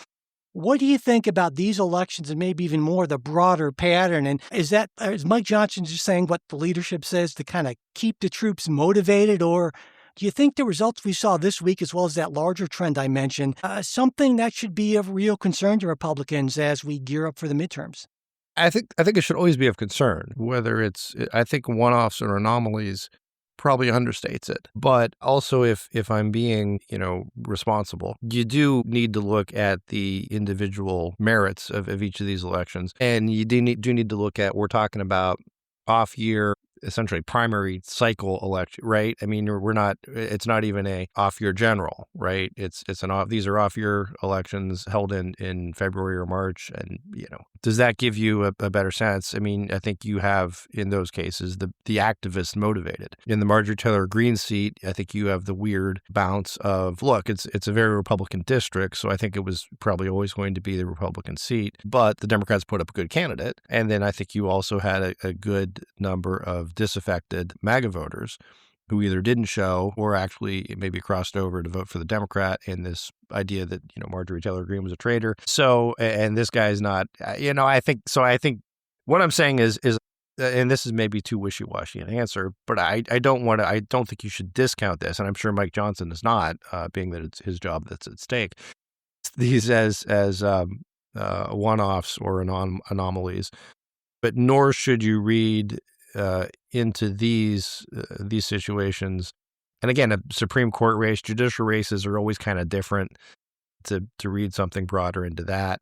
what do you think about these elections and maybe even more the broader pattern? And is Mike Johnson just saying what the leadership says to kind of keep the troops motivated? Or do you think the results we saw this week, as well as that larger trend I mentioned, something that should be of real concern to Republicans as we gear up for the midterms? I think it should always be of concern, I think one-offs or anomalies probably understates it. But also if I'm being, responsible, you do need to look at the individual merits of each of these elections. And you do need to look at, we're talking about off-year, essentially primary cycle election, right? I mean, it's not even a off-year general, right? These are off-year elections held in February or March. And, does that give you a better sense? I mean, I think you have in those cases, the activists motivated. In the Marjorie Taylor Greene seat, I think you have the weird bounce of, look, it's a very Republican district. So I think it was probably always going to be the Republican seat, but the Democrats put up a good candidate. And then I think you also had a good number of disaffected MAGA voters who either didn't show or actually maybe crossed over to vote for the Democrat in this idea that, Marjorie Taylor Greene was a traitor. So, and this guy is not, I think what I'm saying is, and this is maybe too wishy-washy an answer, but I don't think you should discount this. And I'm sure Mike Johnson is not, being that it's his job that's at stake. These as one-offs or anomalies, but nor should you read into these situations. And again, a Supreme Court race, judicial races are always kind of different. To read something broader into that,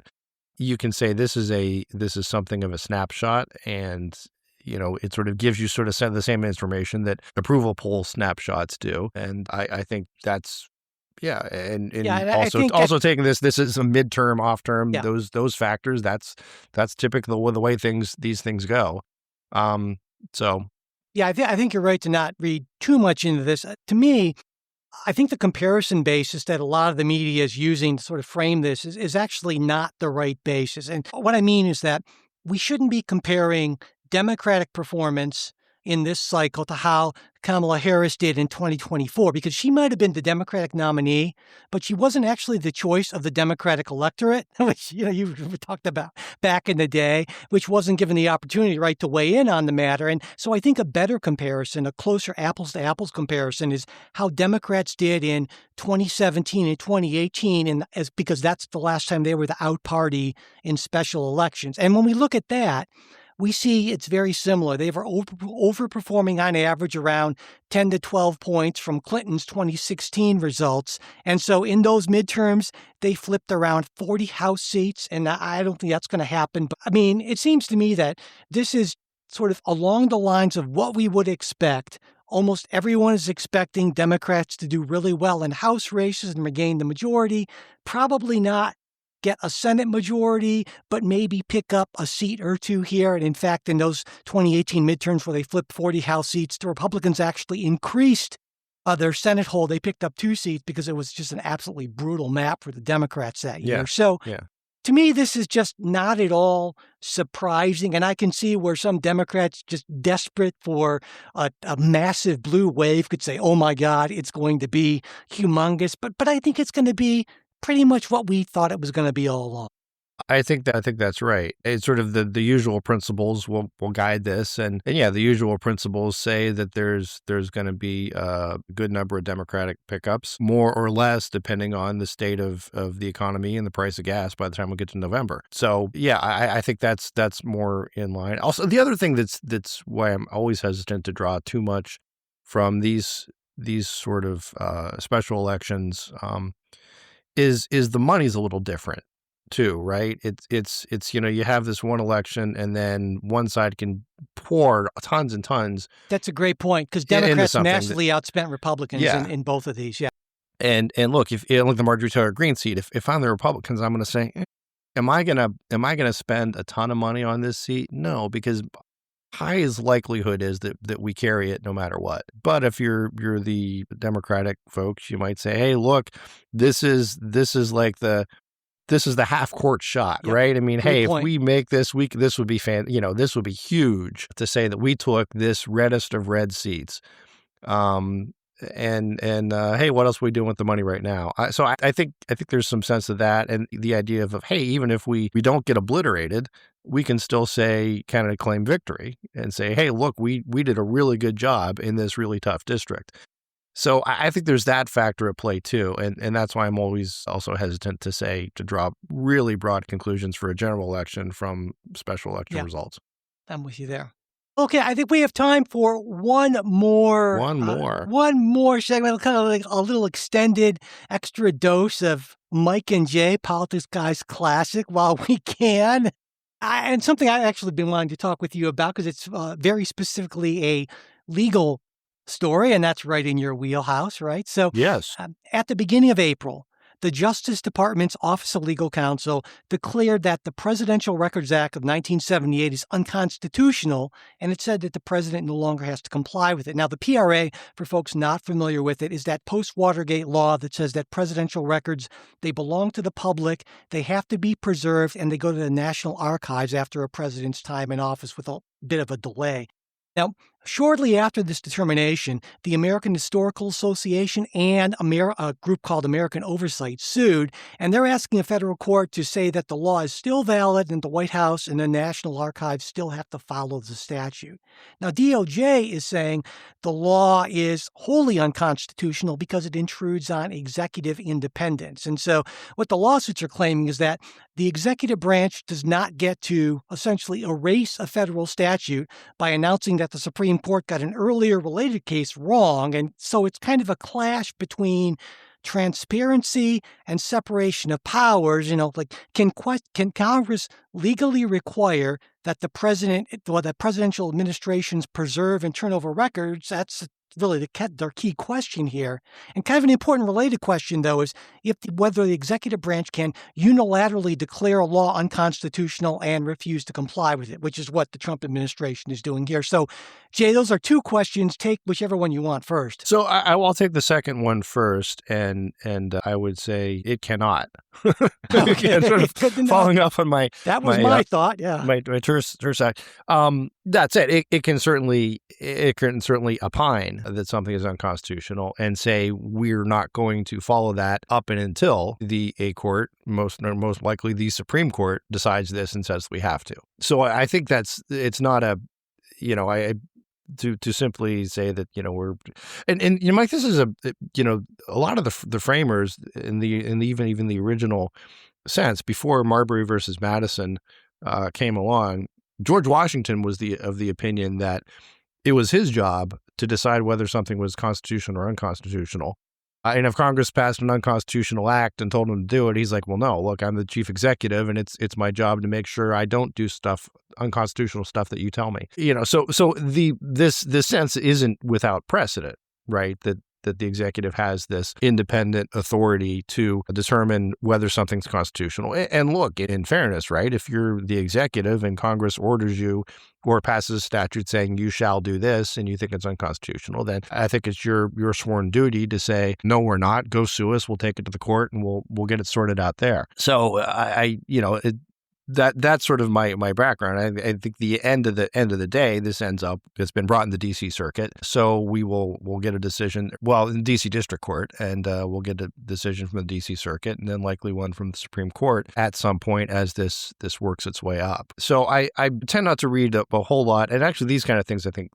you can say this is something of a snapshot, and it sort of gives you sort of the same information that approval poll snapshots do. And I think that's and also taking this is a midterm, off term, those factors. That's typical of the way these things go. So, I think you're right to not read too much into this. To me, I think the comparison basis that a lot of the media is using to sort of frame this is actually not the right basis. And what I mean is that we shouldn't be comparing Democratic performance in this cycle to how Kamala Harris did in 2024, because she might have been the Democratic nominee, but she wasn't actually the choice of the Democratic electorate, which, you talked about back in the day, which wasn't given the opportunity, right, to weigh in on the matter. And so I think a better comparison, a closer apples to apples comparison, is how Democrats did in 2017 and 2018, because that's the last time they were the out party in special elections. And when we look at that, we see it's very similar. They were overperforming on average around 10 to 12 points from Clinton's 2016 results. And so in those midterms, they flipped around 40 House seats. And I don't think that's going to happen. But I mean, it seems to me that this is sort of along the lines of what we would expect. Almost everyone is expecting Democrats to do really well in House races and regain the majority. Probably not get a Senate majority, but maybe pick up a seat or two here. And in fact, in those 2018 midterms where they flipped 40 House seats, the Republicans actually increased their Senate hold. They picked up 2 seats because it was just an absolutely brutal map for the Democrats that year. So to me, this is just not at all surprising. And I can see where some Democrats just desperate for a massive blue wave could say, oh my God, it's going to be humongous. But I think it's going to be pretty much what we thought it was going to be all along. I think that's right. It's sort of the usual principles will guide this, and the usual principles say that there's going to be a good number of Democratic pickups, more or less, depending on the state of the economy and the price of gas by the time we get to November. So I think that's more in line. Also, the other thing that's why I'm always hesitant to draw too much from these sort of special elections. Is the money's a little different too, right? It's you have this one election and then one side can pour tons and tons. That's a great point, because Democrats massively outspent Republicans in both of these. Yeah. And look, if look the Marjorie Taylor Greene seat, if I'm the Republicans, I'm going to say, am I going to spend a ton of money on this seat? No, because highest likelihood is that we carry it no matter what. But if you're the Democratic folks, you might say, hey, look, this is like the half court shot, right? I mean, hey, if we make this this would be this would be huge to say that we took this reddest of red seats. And hey, what else are we doing with the money right now? So I think there's some sense of that, and the idea of hey, even if we don't get obliterated, we can still say kind of claim victory and say, hey, look, we did a really good job in this really tough district. So I think there's that factor at play too, and that's why I'm always also hesitant to draw really broad conclusions for a general election from special election results. I'm with you there. Okay, I think we have time for one more segment, kind of like a little extended extra dose of Mike and Jay, Politics Guys Classic, while we can. And something I've actually been wanting to talk with you about because it's very specifically a legal story, and that's right in your wheelhouse, right? So, Yes. at the beginning of April, the Justice Department's Office of Legal Counsel declared that the Presidential Records Act of 1978 is unconstitutional, and it said that the president no longer has to comply with it. Now, the PRA, for folks not familiar with it, is that post-Watergate law that says that presidential records, they belong to the public, they have to be preserved, and they go to the National Archives after a president's time in office with a bit of a delay. Now, shortly after this determination, the American Historical Association and a group called American Oversight sued, and they're asking a federal court to say that the law is still valid and the White House and the National Archives still have to follow the statute. Now, DOJ is saying the law is wholly unconstitutional because it intrudes on executive independence. And so what the lawsuits are claiming is that the executive branch does not get to essentially erase a federal statute by announcing that the Supreme Court got an earlier related case wrong. And so it's kind of a clash between transparency and separation of powers. Like can Congress legally require that the presidential administrations preserve and turn over records? That's really their key question here. And kind of an important related question, though, is whether the executive branch can unilaterally declare a law unconstitutional and refuse to comply with it, which is what the Trump administration is doing here. So, Jay, those are two questions. Take whichever one you want first. So I'll take the second one first, and I would say it cannot. Okay. Sort of following up on my thought. Yeah, my terse side. That's it. It can certainly opine that something is unconstitutional and say we're not going to follow that up and until a court, most likely the Supreme Court, decides this and says we have to. So I think it's not a, to simply say that we're and Mike, this is a lot of the framers in even the original sense before Marbury versus Madison came along. George Washington was of the opinion that it was his job to decide whether something was constitutional or unconstitutional. And if Congress passed an unconstitutional act and told him to do it, he's like, well, no, look, I'm the chief executive and it's my job to make sure I don't do unconstitutional stuff that you tell me. So this sense isn't without precedent, right? That the executive has this independent authority to determine whether something's constitutional. And look, in fairness, right, if you're the executive and Congress orders you or passes a statute saying you shall do this and you think it's unconstitutional, then I think it's your sworn duty to say, no, we're not. Go sue us. We'll take it to the court and we'll get it sorted out there. So that's sort of my background. I think the end of the day, it's been brought in the D.C. Circuit. So we'll get a decision, in the D.C. District Court, and we'll get a decision from the D.C. Circuit and then likely one from the Supreme Court at some point as this works its way up. So I tend not to read a whole lot. And actually these kind of things I think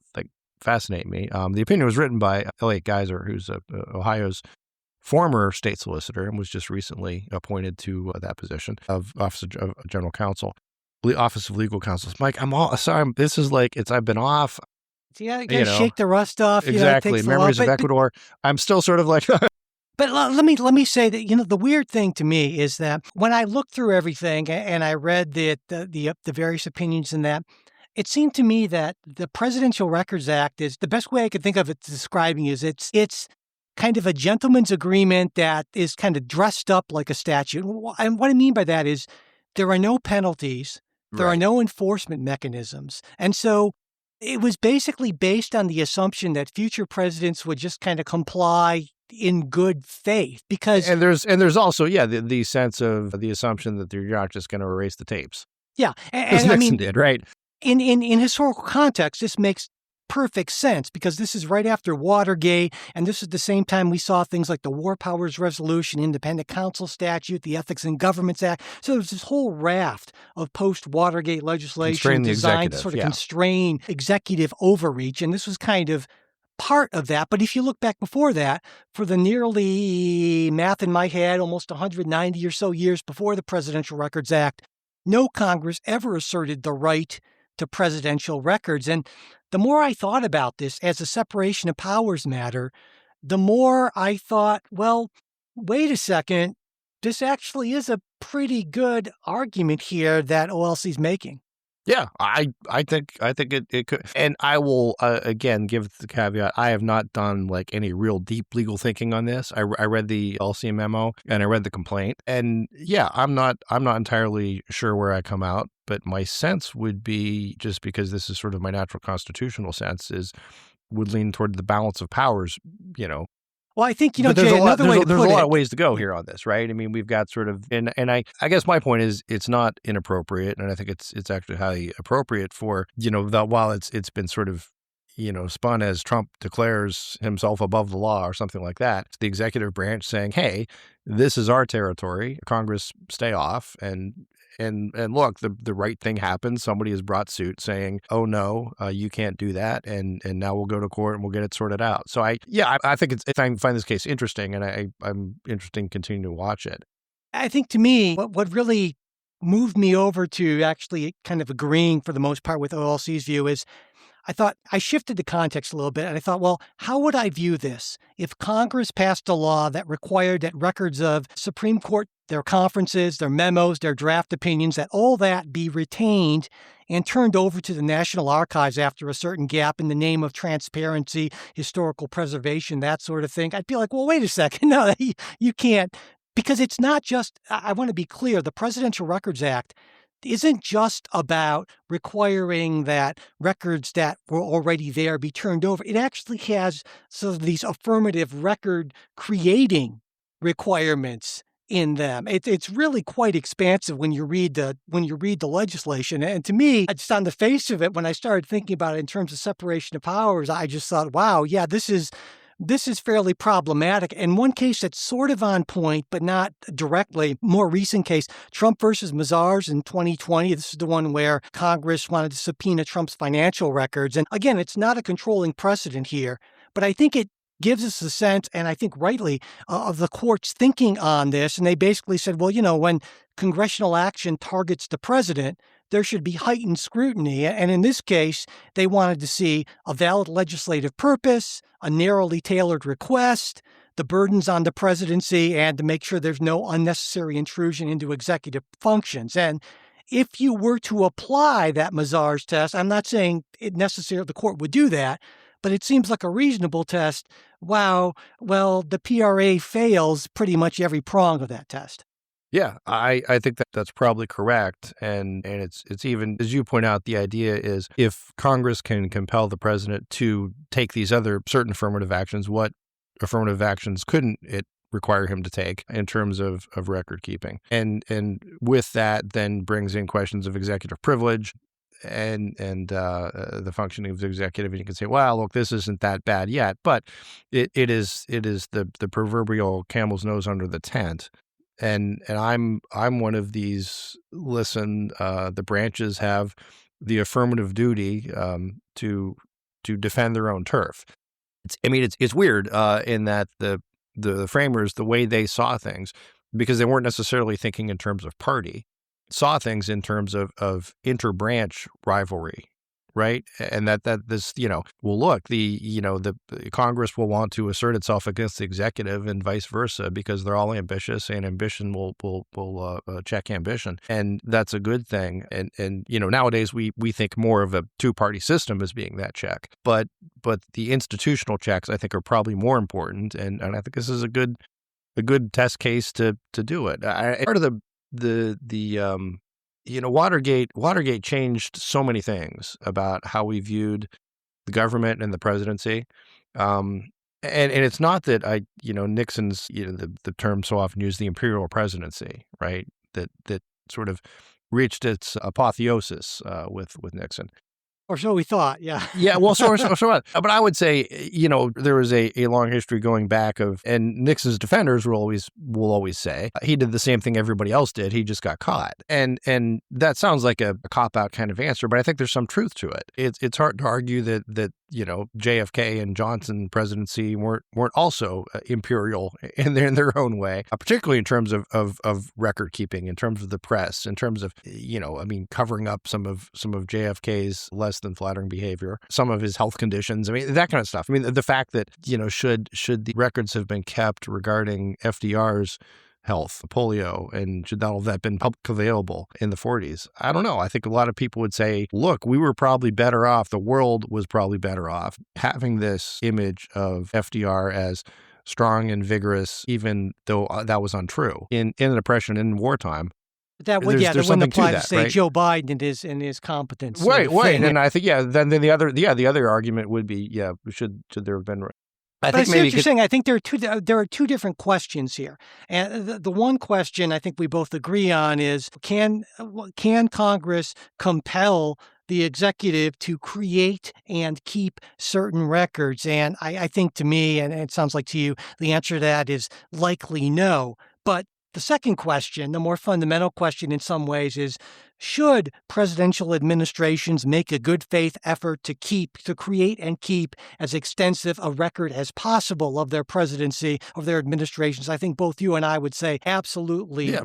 fascinate me. The opinion was written by Elliot Geiser, who's Ohio's former state solicitor and was just recently appointed to that position of Office of General Counsel, Office of Legal Counsel. Mike, I'm all sorry. This is I've been off. Yeah, you gotta shake the rust off. Exactly. Memories of Ecuador. I'm still sort of like. But let me say that the weird thing to me is that when I looked through everything and I read the various opinions in that, it seemed to me that the Presidential Records Act is the best way I could think of it describing is it's kind of a gentleman's agreement that is kind of dressed up like a statute. And what I mean by that is there are no penalties, there are no enforcement mechanisms. And so it was basically based on the assumption that future presidents would just kind of comply in good faith because... And there's also, the sense of the assumption that you're not just going to erase the tapes. Yeah. As Nixon did, right? In historical context, this makes perfect sense because this is right after Watergate, and this is the same time we saw things like the War Powers Resolution, Independent Counsel Statute, the Ethics in Governments Act. So there's this whole raft of post-Watergate legislation designed to sort of constrain executive overreach, and this was kind of part of that. But if you look back before that, for the nearly, math in my head, almost 190 or so years before the Presidential Records Act, no Congress ever asserted the right to presidential records. And the more I thought about this as a separation of powers matter, the more I thought, well, wait a second, this actually is a pretty good argument here that OLC's making. Yeah, I think it could, and I will again give the caveat. I have not done like any real deep legal thinking on this. I read the LC memo and I read the complaint, and yeah, I'm not entirely sure where I come out, but my sense would be, just because this is sort of my natural constitutional sense, would lean toward the balance of powers, Well, I think, But there's Jay, a lot, another way to there's put a lot it, of ways to go here on this, right? I mean, we've got sort of, and I guess my point is it's not inappropriate, and I think it's actually highly appropriate for, while it's been sort of, spun as Trump declares himself above the law or something like that, it's the executive branch saying, hey, this is our territory, Congress, stay off, and look, the right thing happens. Somebody has brought suit saying, "Oh no, you can't do that," and now we'll go to court and we'll get it sorted out. So I think I find this case interesting, and I'm interested in continuing to watch it. I think to me, what really moved me over to actually kind of agreeing for the most part with OLC's view is I thought I shifted the context a little bit, and I thought, well, how would I view this if Congress passed a law that required that records of Supreme Court, their conferences, their memos, their draft opinions, that all that be retained and turned over to the National Archives after a certain gap in the name of transparency, historical preservation, that sort of thing? I'd be like, well, wait a second. No, you can't, because it's not just, I want to be clear, the Presidential Records Act isn't just about requiring that records that were already there be turned over. It actually has sort of these affirmative record creating requirements in them. It's really quite expansive when you read the legislation. And to me, just on the face of it, when I started thinking about it in terms of separation of powers, I just thought, wow, yeah, this is fairly problematic. And one case that's sort of on point, but not directly, more recent case, Trump versus Mazars in 2020. This is the one where Congress wanted to subpoena Trump's financial records. And again, it's not a controlling precedent here, but I think it gives us a sense, and I think rightly, of the court's thinking on this. And they basically said, well, when congressional action targets the president, there should be heightened scrutiny. And in this case, they wanted to see a valid legislative purpose, a narrowly tailored request, the burdens on the presidency, and to make sure there's no unnecessary intrusion into executive functions. And if you were to apply that Mazars test, I'm not saying it necessarily the court would do that, but it seems like a reasonable test. Wow, well, the PRA fails pretty much every prong of that test. Yeah, I think that's probably correct. And it's even, as you point out, the idea is if Congress can compel the president to take these other certain affirmative actions, what affirmative actions couldn't it require him to take in terms of record keeping? And with that then brings in questions of executive privilege and the functioning of the executive. And you can say, well, look, this isn't that bad yet, but it is the proverbial camel's nose under the tent. And I'm one of these. Listen, the branches have the affirmative duty to defend their own turf. It's weird in that the framers, the way they saw things, because they weren't necessarily thinking in terms of party, saw things in terms of interbranch rivalry. Right. And that this, well, look, the Congress will want to assert itself against the executive and vice versa, because they're all ambitious, and ambition will check ambition. And that's a good thing. And nowadays we think more of a two-party system as being that check. But the institutional checks, I think, are probably more important. And I think this is a good test case to do it. Part of Watergate changed so many things about how we viewed the government and the presidency. And it's not that Nixon's, the term so often used, the imperial presidency, right? That sort of reached its apotheosis with Nixon. Or so we thought, yeah. Yeah, well, so what? But I would say, there was a long history going back of, and Nixon's defenders will always say he did the same thing everybody else did. He just got caught, and that sounds like a cop-out kind of answer, but I think there's some truth to it. It's hard to argue that JFK and Johnson presidency weren't also imperial in their own way, particularly in terms of record keeping, in terms of the press, in terms of covering up some of JFK's less than flattering behavior, some of his health conditions, that kind of stuff. The fact that should the records have been kept regarding FDR's health, polio, and should all of that have been public available in the 40s? I don't know. I think a lot of people would say, look, we were probably better off. The world was probably better off having this image of FDR as strong and vigorous, even though that was untrue in the Depression and wartime. That would, there's that wouldn't apply that, to say right? Joe Biden and his competence. Right. And I think, then the other argument would be, should there have been? But I see what you're saying. I think there are two different questions here. And the one question I think we both agree on is, can Congress compel the executive to create and keep certain records? And I think to me, and it sounds like to you, the answer to that is likely no. But the second question, the more fundamental question in some ways, is should presidential administrations make a good faith effort to create and keep as extensive a record as possible of their presidency, of their administrations? I think both you and I would say absolutely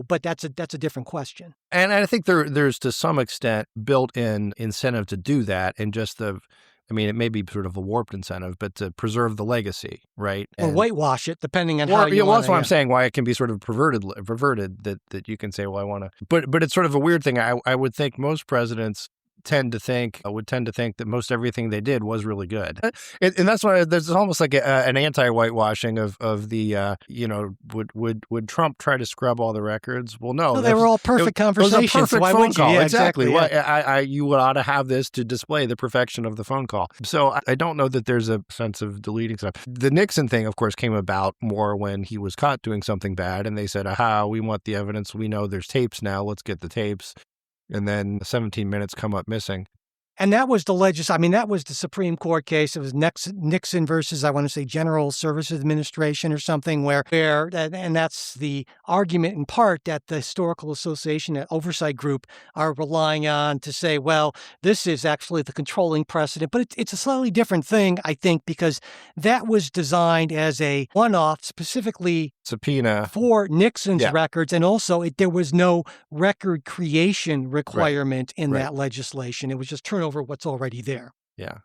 but that's a different question. And I think there's to some extent built-in incentive to do that, and just it may be sort of a warped incentive, but to preserve the legacy, right? Or whitewash it, depending on how you want to. That's what I'm saying, why it can be sort of perverted that you can say, well, I want to. But it's sort of a weird thing. I would think most presidents tend to think that most everything they did was really good, and that's why there's almost like an anti-whitewashing of the would Trump try to scrub all the records? Well, no, they were all perfect conversations. It was a perfect Why phone call. Yeah, exactly. Yeah. You ought to have this to display the perfection of the phone call. So I don't know that there's a sense of deleting stuff. The Nixon thing, of course, came about more when he was caught doing something bad, and they said, "Aha, we want the evidence. We know there's tapes now. Let's get the tapes." And then 17 minutes come up missing. And that was that was the Supreme Court case. It was Nixon versus, I want to say, General Services Administration or something, and that's the argument in part that the Historical Association, that oversight group, are relying on to say, well, this is actually the controlling precedent. But it's a slightly different thing, I think, because that was designed as a one-off, specifically subpoena for Nixon's records. And also, there was no record creation requirement in that legislation. It was just turn over what's already there. Yeah.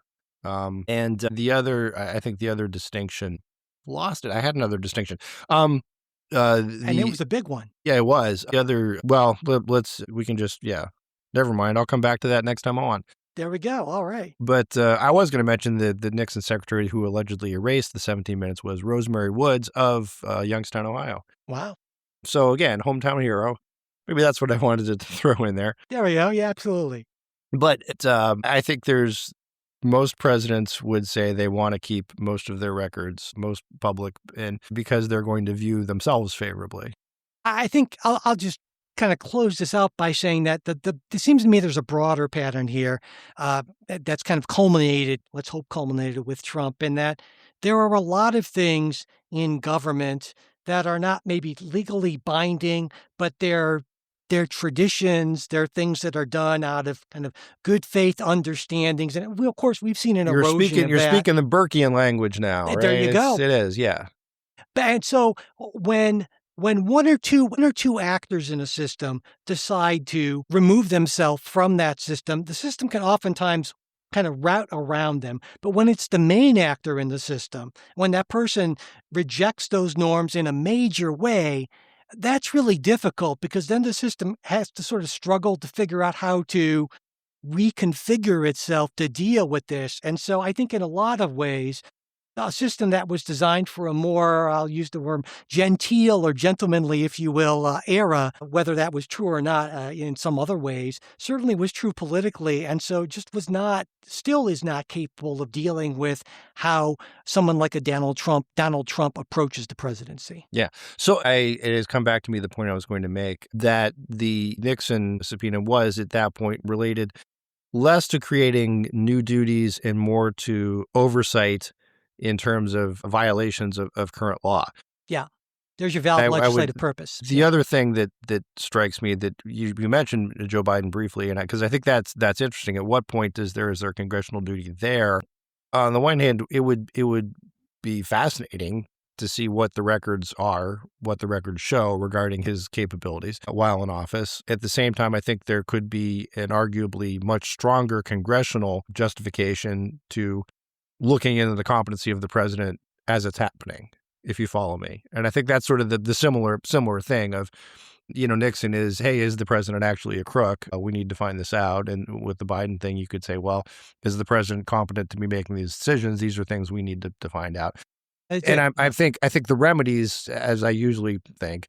And I think the other distinction, lost it. I had another distinction. And it was a big one. Yeah, it was. The other, never mind. I'll come back to that next time on. There we go. All right. But I was going to mention the Nixon secretary who allegedly erased the 17 minutes was Rosemary Woods of Youngstown, Ohio. Wow. So again, hometown hero. Maybe that's what I wanted to throw in there. There we go. Yeah, absolutely. But I think most presidents would say they want to keep most of their records, most public, and because they're going to view themselves favorably. I think I'll just kind of close this out by saying that it seems to me there's a broader pattern here that's kind of culminated with Trump, in that there are a lot of things in government that are not maybe legally binding, but they're traditions, they're things that are done out of kind of good faith understandings. And of course, we've seen an erosion of that. You're speaking the Burkean language now, right? There you go. It is, yeah. And so when one or two actors in a system decide to remove themselves from that system, the system can oftentimes kind of route around them. But when it's the main actor in the system, when that person rejects those norms in a major way, that's really difficult, because then the system has to sort of struggle to figure out how to reconfigure itself to deal with this. And so I think in a lot of ways, a system that was designed for a more, I'll use the word genteel or gentlemanly, if you will, era, whether that was true or not in some other ways, certainly was true politically. And so just still is not capable of dealing with how someone like a Donald Trump approaches the presidency. Yeah. So it has come back to me, the point I was going to make, that the Nixon subpoena was at that point related less to creating new duties and more to oversight in terms of violations of current law. Yeah. There's your valid legislative purpose. The other thing that strikes me, that you mentioned Joe Biden briefly, and because I think that's interesting. At what point is there congressional duty there? On the one hand, it would be fascinating to see what the records are, what the records show regarding his capabilities while in office. At the same time, I think there could be an arguably much stronger congressional justification to looking into the competency of the president as it's happening. if you follow me. And I think that's sort of the similar thing of, Nixon is the president actually a crook? We need to find this out. And with the Biden thing, you could say, well, is the president competent to be making these decisions? These are things we need to find out. And I think the remedies, as I usually think,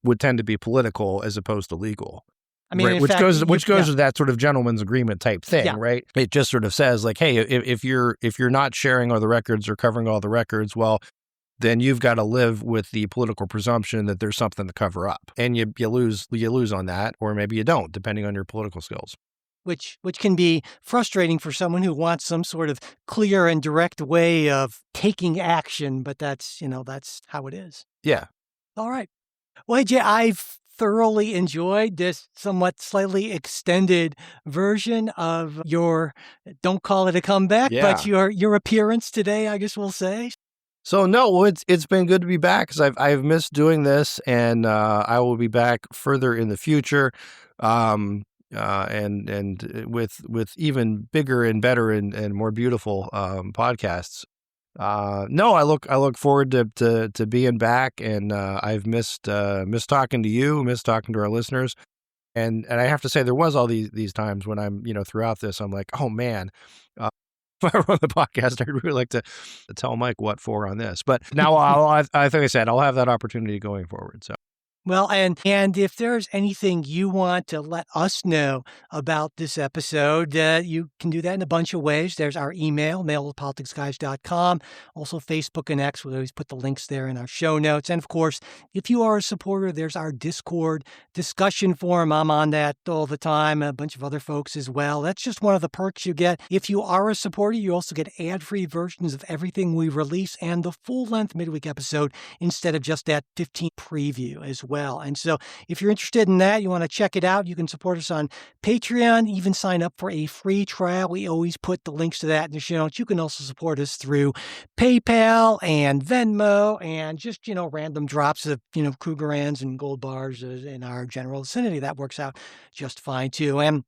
would tend to be political as opposed to legal. I mean, right? Which goes to that sort of gentleman's agreement type thing, right? It just sort of says like, hey, if you're not sharing all the records or covering all the records, well, then you've got to live with the political presumption that there's something to cover up, and you lose on that, or maybe you don't, depending on your political skills. Which can be frustrating for someone who wants some sort of clear and direct way of taking action, but that's how it is. Yeah. All right. Well, Jay, I've thoroughly enjoyed this somewhat slightly extended version of your, don't call it a comeback, but your appearance today, I guess we'll say. So no, it's been good to be back because I've missed doing this, and I will be back further in the future, and with even bigger and better and more beautiful podcasts. No, I look forward to being back, and I've missed talking to you, missed talking to our listeners, and I have to say there was all these times when I'm throughout this I'm like, oh man, if I were on the podcast, I'd really like to tell Mike what for on this, but now I think I said I'll have that opportunity going forward. So. Well, and if there's anything you want to let us know about this episode, you can do that in a bunch of ways. There's our email, mail@politicsguys.com. Also, Facebook and X. We always put the links there in our show notes. And of course, if you are a supporter, there's our Discord discussion forum. I'm on that all the time. A bunch of other folks as well. That's just one of the perks you get. If you are a supporter, you also get ad-free versions of everything we release and the full-length midweek episode instead of just that 15 preview as well. And so if you're interested in that, you want to check it out, you can support us on Patreon, even sign up for a free trial. We always put the links to that in the show notes. You can also support us through PayPal and Venmo and just, random drops of, Krugerrands and gold bars in our general vicinity. That works out just fine too. And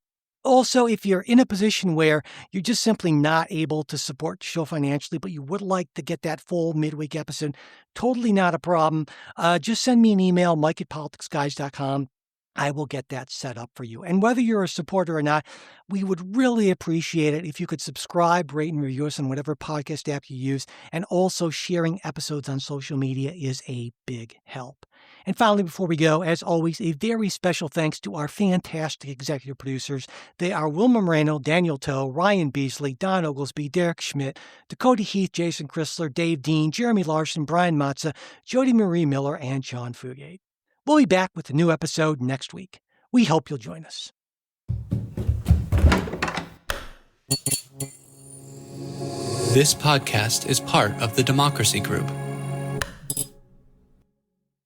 also, if you're in a position where you're just simply not able to support the show financially, but you would like to get that full midweek episode, totally not a problem. Just send me an email, mike@politicsguys.com. I will get that set up for you. And whether you're a supporter or not, we would really appreciate it if you could subscribe, rate, and review us on whatever podcast app you use. And also sharing episodes on social media is a big help. And finally, before we go, as always, a very special thanks to our fantastic executive producers. They are Wilma Moreno, Daniel Toe, Ryan Beasley, Don Oglesby, Derek Schmidt, Dakota Heath, Jason Chrysler, Dave Dean, Jeremy Larson, Brian Matza, Jody Marie Miller, and John Fugate. We'll be back with a new episode next week. We hope you'll join us. This podcast is part of the Democracy Group,